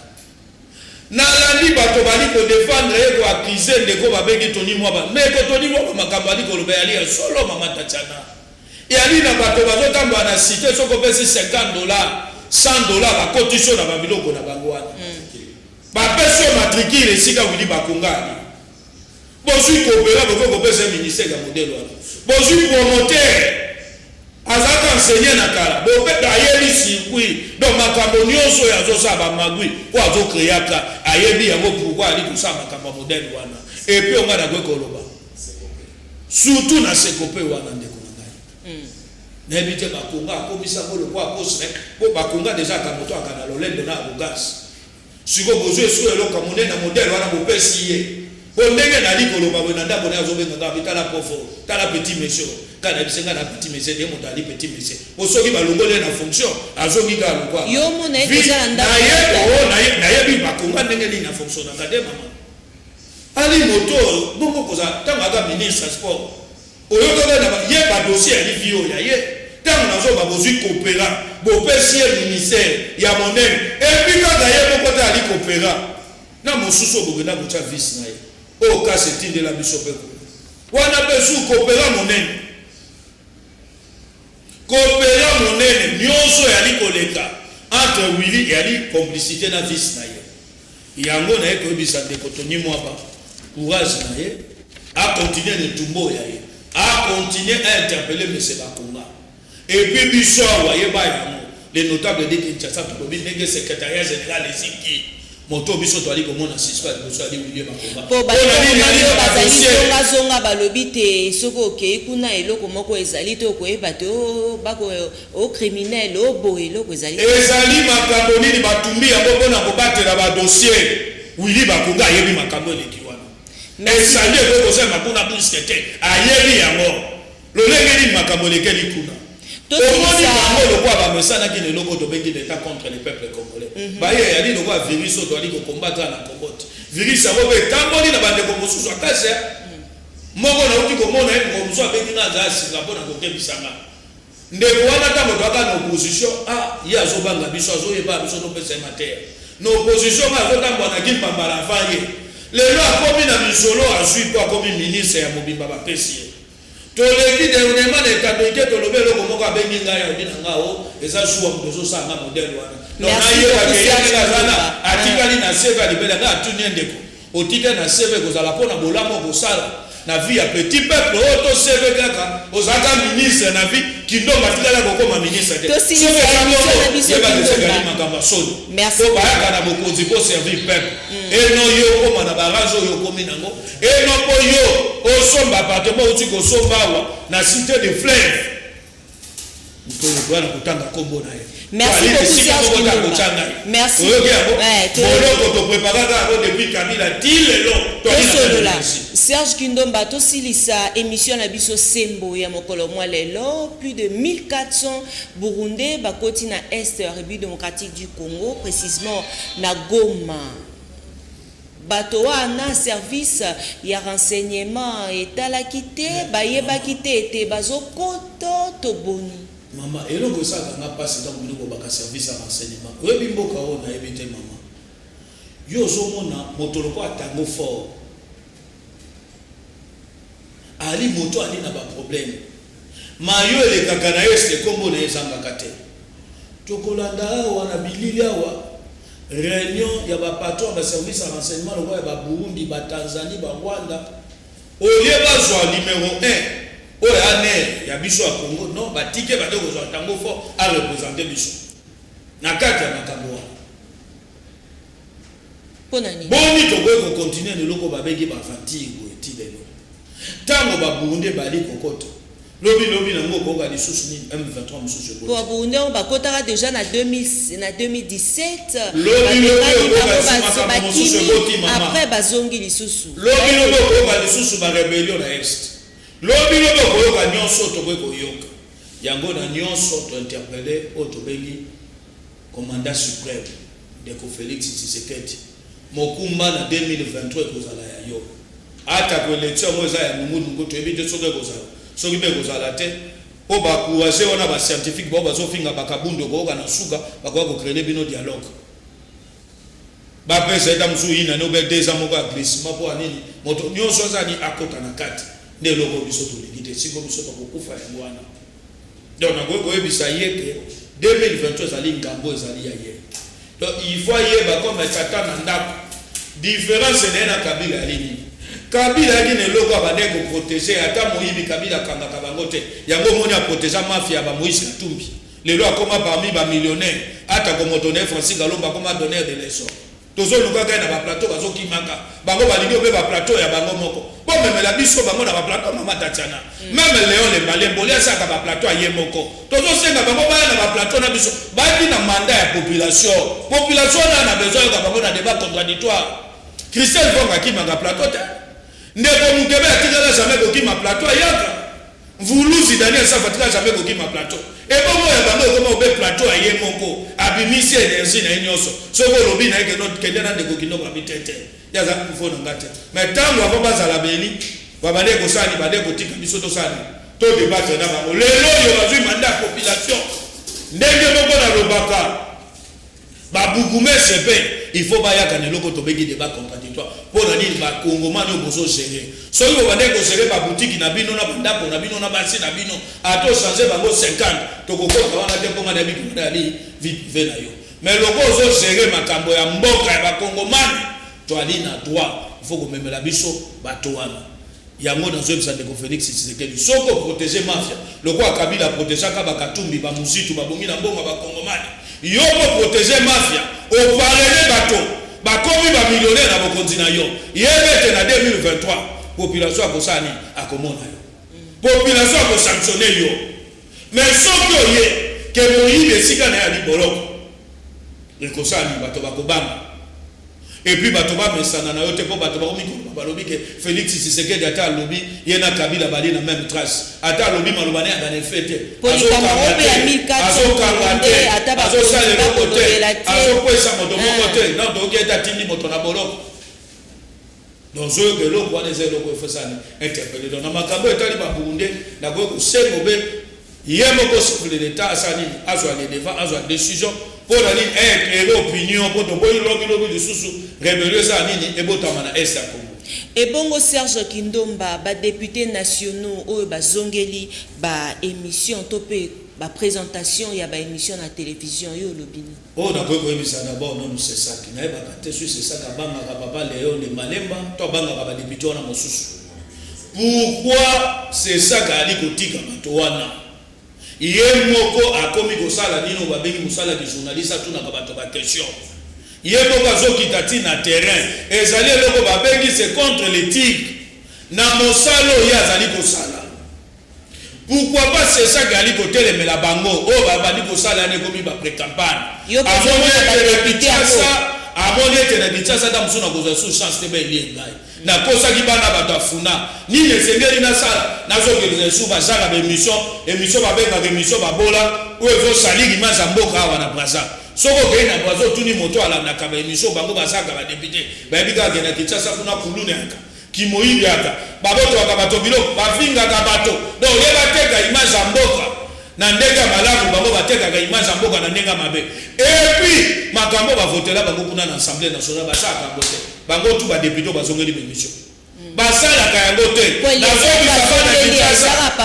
na landi bato bali ko défendre et ko accuser ndeko babeki toni mwa mais ko toni mwa makambo ali ko lobeli ya solo mama tachana et ali na bato bazotamba na cité soko pesi $50 $100 ba cotisation na babiloko na bango wana ba pesi matricule esika Willy Bakonga bozui kopera boko pesi ministère ya modèle wana bozui promoteur azaka enseigner na kala bope ayeli circuit donc makambo nyonso ya zosa ba magui ko azo créaka ayebi yango pourquoi ali kusa makambo modèle wana et puis on va na koloba surtout na sekope wana ndeko na ngai nebite Bakonga akomisa ko le kwa poste ko Bakonga déjà ka moto akana lolendo na bogas siko bozo siko eloka monena modèle wana bopesi ye ko ndenge na likoloba bwe na ndabo na azobenga ngabita la pofo tala petit monsieur kana bisenga na petit monsieur de motali petit monsieur osoki balongole na fonction azoki ka lokwa yo mona eza ndabo na yebi Bakonga ndenge ni na fonction na kade mama ali moto bongo koza tanga ministre sport oyo to na ye ba dossier ali vio ya ye tango nazo ba bozui coopéra bopesi ministère ya monene et puis quand ye moko ta ali coopéra na mosusu bogenda bocha vice na ye o ka setinde la biso pe wana besu coopéra monene nyonso yali koleka entre Willy yali complicité na vice na ye yango na ye koyebisa ndeko toni mwaba courage na ye a continuer le tumbo ya ye a continuer à interpeller M. Bakonga et puis biso wayeba yango les notables de Kinshasa tobi ndenge secrétariat général eziki moto biso to ali komona suspect biso ali Willy Bakonga po bazali zonga balobi te soko okei kuna eloko moko ezali to koyeba to bako o criminel o bo eloko ezali makambo nini batumbi yango mpona kobatela ba dossier Willy Bakonga ayebi makambo eleki wana ezali ekokosema kuna buskete ayebi yango lolenge nini makambo elekeli kuna omoni bango lokwa bamesanaki leloko tobengi l'état contre le peuple congolais baye yali lokwa virus oyo toali kokombatra na Congo virus yango mpe etamboli na bandeko mosusu akase moko nauti komona ye moko mosusu abengi nga aza asinga mpona kokebisanga ndeko wana ntango toaka na opposition ye azobanga biso azoyeba biso topesa ye mateya na opposition nga azotambwanaki mbambala avant ye lelo akomi na misolo azwi mpo akomi ministre ya mobimba bapesi ye toleki dernièrement na étabité tolobe eloko moko abengi ngai ayobi na nga o eza suwa moto ozosanga modele wana donc nayebakeyakazana atikali na seve alibela nga atuni ye ndeko otika na seve kozala mpona bolamo kosala na vie ya petit peuple oyo toseve kaka ozalaka ministre na vie kindomba tikala kokoma ministre te soyebadesekali makambo soni po bayaka na bokonzi po servir peuple eno yo okoma na barage oyo okomi nango eno mpo yo osomba appartement outi kosomba awa na cité de fleuve mpona kotanga kombo na ye. Merci beaucoup Serge Kindumba. Merci. Serge Kindumba tosilisa émission na biso Sembo ya mokolo mwa lelo, plus de 1400 Burundais bakoti na Est République démocratique du Congo, précisément na Goma. Bato wana service ya renseignement etalaki te bayebaki te ete bazokoto to boni. Mama, eloko saka nga pasi tango biloko baka service ya renseignement. Oyebi mboka oyo nayebi te mama. Yo ozomona moto loko atango fort. Ali moto ali na ba problème. Mayo elekaka na este kombo na ezangaka te. Tokolanda wana bilili awa réunion ya ba patron ba service ya renseignement loko ya ba Burundi, ba Tanzanie, ba Rwanda. Olie bazwa numéro 1. Oye ane ya biso ya Congo non batike bato ko tango fort à représenter biso na kati ya makambo ponani boni to ko continuer le loko babeki ba fatigue etilelo tango ba Burundi bali kokoto lobi na ngoko ba lisusu ni M23 mususu ko pour Burundi on ba kotaka déjà na 2017 lobi après bazongi lisusu lobi ba lisusu ba rébellion na est lobi lobo koyoka nyonso to koyoka yango na nyonso to interpeller otobengi commandant suprême de Félix Tshisekedi mokumba na 2023 kozala ya yo ata ko election moza ya mungu to ebite soke kozala soki be kozala te o ba courager wana ba scientifique ba bazofinga bakabundo ko na suka bakwa ko créer bino dialogue ba pesa eta msuyi na no be des amoka glissement po anini moto nyonso za ni akota na kati ne loko biso to ligite siko biso to kokufa ya bwana donc na ko ebisa yeke 2023 zali ngambo zali ya ye donc il faut yeba comme Satan na ndako différence na Kabila lini Kabila qui loko abande ko protéger ata moyibi Kabila kanga kabango te yango moni a protéger mafia ba Moïse Katumbi lelo akoma parmi ba millionnaire ata ko motonner Francis Galomba koma donner de leçons tozo luka kai na ba plateau bazo kimaka bango balingi obe ba plateau ya bango moko bo memela biso bango na ba plateau mama tatiana même Léon le Malembo lia saka ba plateau ye moko tozo senga bango ba na ba plateau na biso ba di na mandat ya population na besoin ka bango na débat contradictoire Christelle Bonga kimaka plateau te ndeko mukebe atikala jamais ko kima plateau yaka Vuluzi Daniel Safatika jamais ko kima plateau et bon ya bango ko mo be plateau ye moko abimisi énergie na nyonso soko lobi na ke not kende na ndeko kino ba bitete ya za mfo na ngate mais tango abo bazala beli babande ko sani bade ko tika biso to sani to débattre na bango lelo yo bazui mandat population ndenge moko na lobaka babugume sepe il faut bayaka ne loko to begi débat contradictoire pour na nini ba kongomani bozo gérer soki babande ko gérer ba boutique na bino na bandako na bino na basi na bino ato changer bango 50 to kokota wana te ponga na bino na ali vive na yo mais loko zo gérer makambo ya mboka ya ba kongomani to ali na droit il faut ko memela biso bato wana yango na zobisa de Félix Tshisekedi soko protéger mafia loko akabila protéger ka bakatumbi ba musitu babongi na mbongo ba kongomani yo ko protéger mafia o parler bato bakomi ba millionnaire na bokonzi na yo yebete na 2023 population akosani akomona yo population akosanctionner yo mais soki oye ke moyibi esika na ya liboloko ekosani bato bakobanga et puis bato bamesana na yo te po bato bakomi balobi ke Félix Tshisekedi ata lobi yena Kabila bali na même trace ata lobi malobane ya dans fête azokwesa moto moko te na toki eta tindi moto na boloko donc zo ke lo kwa les eloko efosani interpeller donc na makambo etali babunde na ko kusengo be yemo ko siffler l'état asani azwa les devant azwa décision pour la ligne et l'opinion pour ton boy lobby de sous rébellion ça nini et botama na est à Congo. Et bongo Serge Kindomba ba députés nationaux o ba zongeli ba émission topé ba présentation ya ba émission na télévision yo lobini. Oh na ko émission d'abord non c'est ça qui n'a pas te sur c'est ça ka banga ka papa Léon le Malemba to banga ka ba député na mosusu. Pourquoi c'est ça ka ali kotika bato wana? Yé moko akomi kosala nino babengi musala de journaliste atuna ka bato ba question. Yé moko azokita na terrain ezali loko babengi c'est contre l'éthique na mosalo ya azali kosala. Pourquoi pas c'est ça gali kotelemela la bango o babandi kosala ne komi ba pré-campagne. Amoni ete na Kinshasa da musuna koza sous chance te be liengai. Na kosa ki bana bato afuna ni nesengeli na sala nazokeleza su bazala ba émission babenga émission babola o ezo saligi maza mboka awa na Brazza soko ke na Brazza tuni moto ala na ka ba émission bango bazaka ba député ba bika ke na Kinshasa kuna kulune aka kimoyibi aka baboto aka bato bilo bafinga ka bato donc yeba teka image ya mboka na ndenge malamu bango bateka ka image ya mboka na ndenge mabe et puis makambo ba votela bango kuna na assemblée nationale basaka bote bango tu ba député bazongeli émission basala ka yango te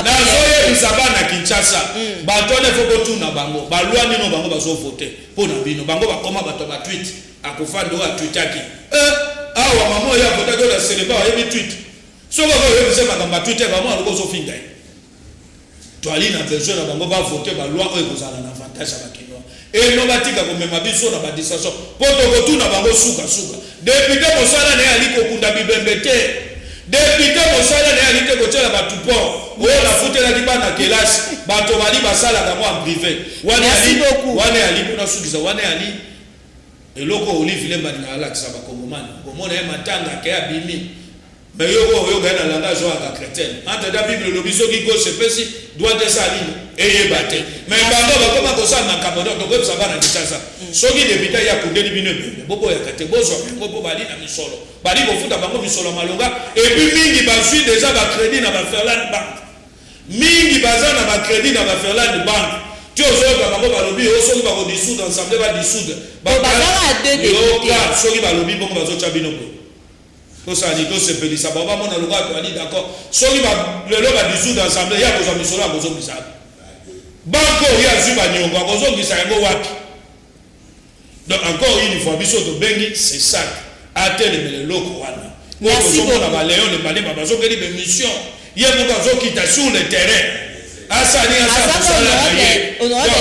nazoyebisa na Kinshasa bato ne foko tu na bango balwa nino bango bazo voter po na bino bango bakoma bato ba tweet akofando wa tweetaki awa mamo ya voter do la célébrer wa yebi tweet soko ko yebisa makamba tweet ba mo aloko zo finga to ali na besoin na bango ba voter ba loi oyo kozala na avantage ya bakino et no batika ko mema biso na ba distraction poto ko tu na bango suka député mosala ne ali ko kunda bibembe te député mosala ne ali te ko tela ba tupo o la futela di bana kelasi bato bali basala ka mo en privé wane ali kuna sukiza wane ali eloko Olivier Lemba na ala kisaba kongomani komona ya matanga ke abimi mais yo gana langage wa chrétien entre la Bible le biso qui gauche pesi doit de saline et yebate mais bango ba koma ko sa na kabodo to ko sa bana kitasa soki député ya kundeli bino bobo ya kate bozo bobo bali na misolo bali ko futa bango misolo malonga et puis mingi ba suit déjà ba crédit na ba Fairland Bank mingi baza na ba crédit na ba Fairland Bank tu ozoka bango balobi osoki ba ko dissoudre ensemble ba dissoudre ba bazala deux députés soki balobi bongo bazo chabino ko to ça dit to se pelisa ba ba mona luka to ali d'accord soki ba lelo ba dissoudre ensemble ya ko zo misolo ko zo misa banko ya zuba nyongo ko zo ngisa yango wapi. Donc encore une fois biso to bengi c'est ça atele le loko wana merci beaucoup na ba léon le balé ba bazo keli be mission ye mo ka zo kita sur le terrain asani asa honorable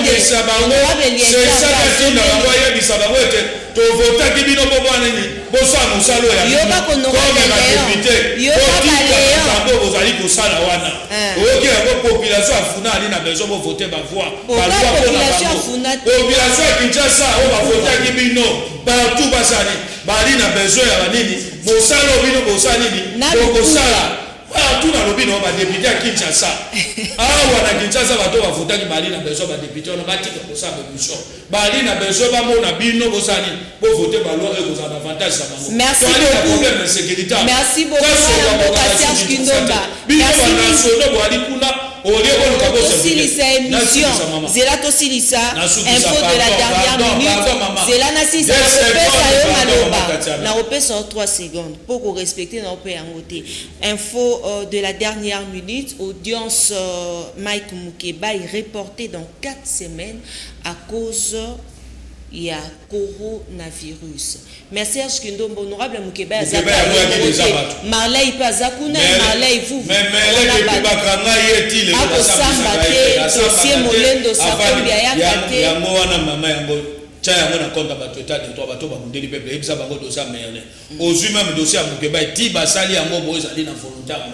c'est ça qui na ba ya bisa ba wete to vota ki bino bo bwana ni bo sa musalo ya yo ba ko no ko zali ko sala wana oke ya population afuna ali na besoin bo voter ba voix population Kinshasa o ba voter ki bino ba tout basani bali na besoin ya banini mosalo bino bosani ni ko sala tout na lobby no ba député à Kinshasa wana Kinshasa bato ba voter ki bali na besoin ba député on ba tika ko sa mission bali na besoin ba mona bino bosani bo voter ba loi e ko za avantage sa bango merci beaucoup merci beaucoup Serge Kindomba merci national bali kuna Tosilisa émission Zela Tosilisa info de la dernière minute Zela Nasisa na repesa en 3 secondes pour qu'on respecte na paix en côté info de la dernière minute audience Mike Mukeba est reporté dans 4 semaines à cause il y a coronavirus. Merci Serge Kindomba, honorable Mukeba Marley Pazakuna Marley vous dossier Molendo Sakombi ayakate yango wana mama yango chaya ngona konta bato etade to bato ba mundeli peuple ebisa bango dossier merne ozui même dossier Mukeba ti basali yango bo ezali na volontaire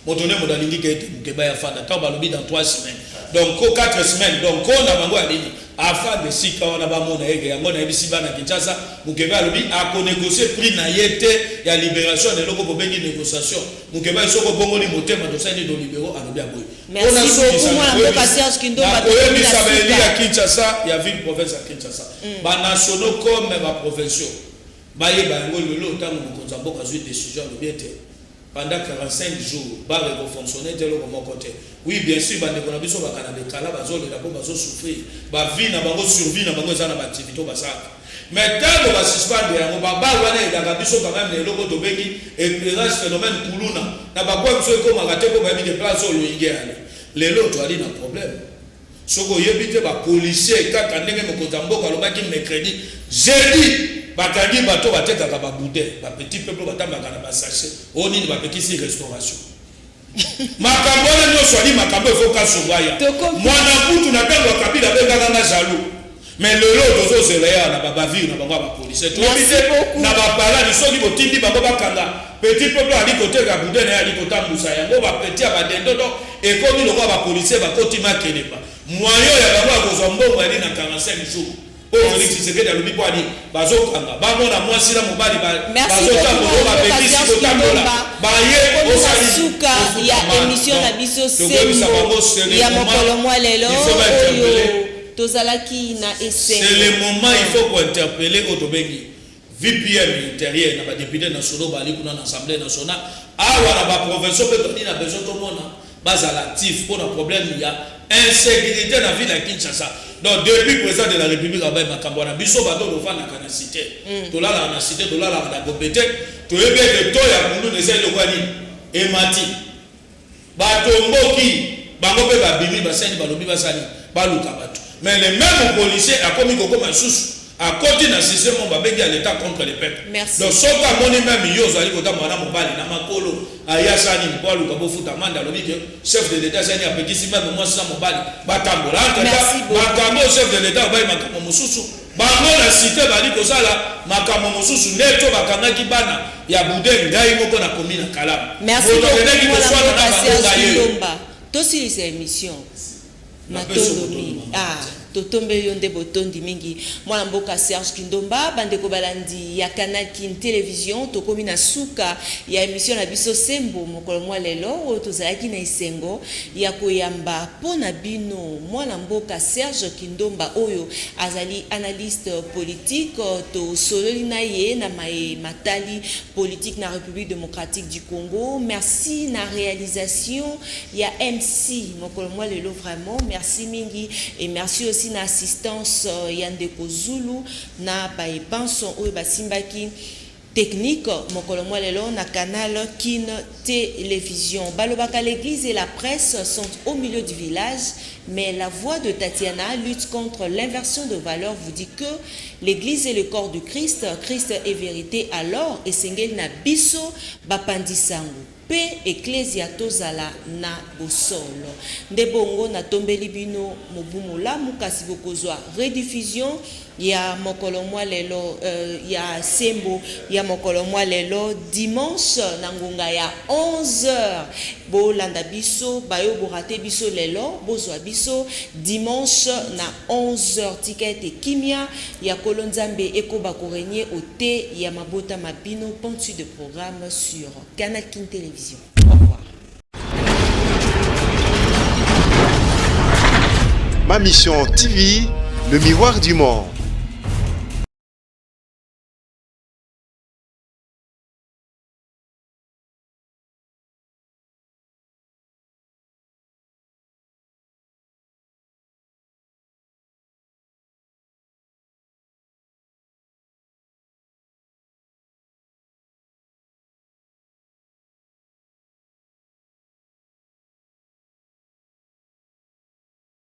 moto ne modalingi ke Mukeba ya fanda ta balobi dans 3 semaines donc 4 semaines donc on a bango alini afin de sika wana ba mona ege yango na ebisi bana Kinshasa Mukeba alobi a ko négocier prix na yete ya libération de loko bobengi négociation Mukeba isoko bongo ni motema dossier ni do libéraux alobi aboy merci beaucoup moi mboka Serge Kindomba oyebi sabeli ya Kinshasa ya ville province ya Kinshasa ba nationaux comme ba provinciaux ba yeba yango lelo tango mokonza mboka zui décision le bien pendant 45 jours ba rego fonctionner de l'autre côté oui bien sûr bande ko na biso ba kana de kala ba zole la ko ba zo souffrir ba vie na bango survie na bango za na ba activité ba ça mais tango ba suspendre yango ba wana ida biso quand même le loko to bengi éclairage phénomène kuluna na ba kwa biso ko magate ko ba bi de place au ingéane les loto ali na problème soko yebite ba policier kaka ndenge mokonza mboka lobaki mercredi jeudi bakangi bato batekaka ba bouteille ba petit peuple batambaka na ba sachet oni ba petit restauration makambo na nyo swali makambo faut ka songaya mwana kutu na tango kabila bengaka na jaloux mais le lot dozo zeleya na ba bavir na bango ba policier to bite na ba pala ni soki botindi bango bakanga petit peuple ali côté ka bouteille na ali kotambusa yango ba petit ba dendodo et comme le ba policier ba kotima kenepa moyo ya bango akozwa mbongo ali na 45 jours. Oh, Félix Tshisekedi alobi kwa ni bazokanga bamona mwasi na mobali bazotambola ba petisi kotambola baye osasuka ya émission na biso sembo ya mokolo mwa lelo oyo tozalaki na essai. C'est le moment il faut qu'on interpeller Otobengi VPM intérieur na ba député nationaux bali kuna na assemblée nationale awa na ba province pe toni na besoin to mona bazala actif pour un problème il y a insécurité dans la ville de Kinshasa. Donc depuis le président de la République a makambo na biso bato do fana kana cité to la na cité to la na gobete to yebe de to ya mundu ne sai lokwani emati bato mboki bango pe ba bimi ba sani balobi ba sani ba luka bato mais les mêmes policiers a commis koko masusu à côté d'un système on va bégayer l'état contre les peuples. Merci. Donc soit comme on est même yo zali kota mwana mobali na makolo aya sani mpolu ka bofuta manda lobi que chef de l'état sani a petit si même moi ça mobali batambola makambo chef de l'état ba makambo mususu bango na cité bali kozala makambo mususu neto bakangaki bana ya bude ngai moko na komina kalamu. Merci beaucoup. Tosi les émissions. Matolomi. Ah. totombe yonde botondi mingi mwana mboka Serge Kindomba bandeko balandi ya Canal Kin Télévision tokomi na suka ya émission na biso sembo mokolo mwa lelo tozalaki na isengo ya koyamba pona bino mwana mboka Serge Kindomba oyo azali analyste politique to sololi na ye na matali politique na République démocratique du Congo. Merci na réalisation ya MC mokolo mwa lelo, vraiment merci mingi, et merci aussi na assistance Yandeko Zulu na baepanso oyo basimbaki technique mokolo mwa lelo na Canal Kin Télévision. Balobaka l'église et la presse sont au milieu du village, mais la voix de Tatiana lutte contre l'inversion de valeurs, vous dit que l'église est le corps du Christ, Christ est vérité, alors esengeli na biso bapandisango pe ecclesia tozala na bosolo nde bongo na tombeli bino mobumu lamu kasi bokozwa rediffusion ya mokolo mwa lelo ya sembo ya mokolo mwa lelo dimanche na ngonga ya 11h bolanda biso bayo borate biso lelo bozwa biso dimanche na 11h ticket kimia ya kolonzambe ekoba korenye ote ya mabota mabino pentu de programme sur Canal Kin Télévision. Au revoir. Ma mission TV, le miroir du monde.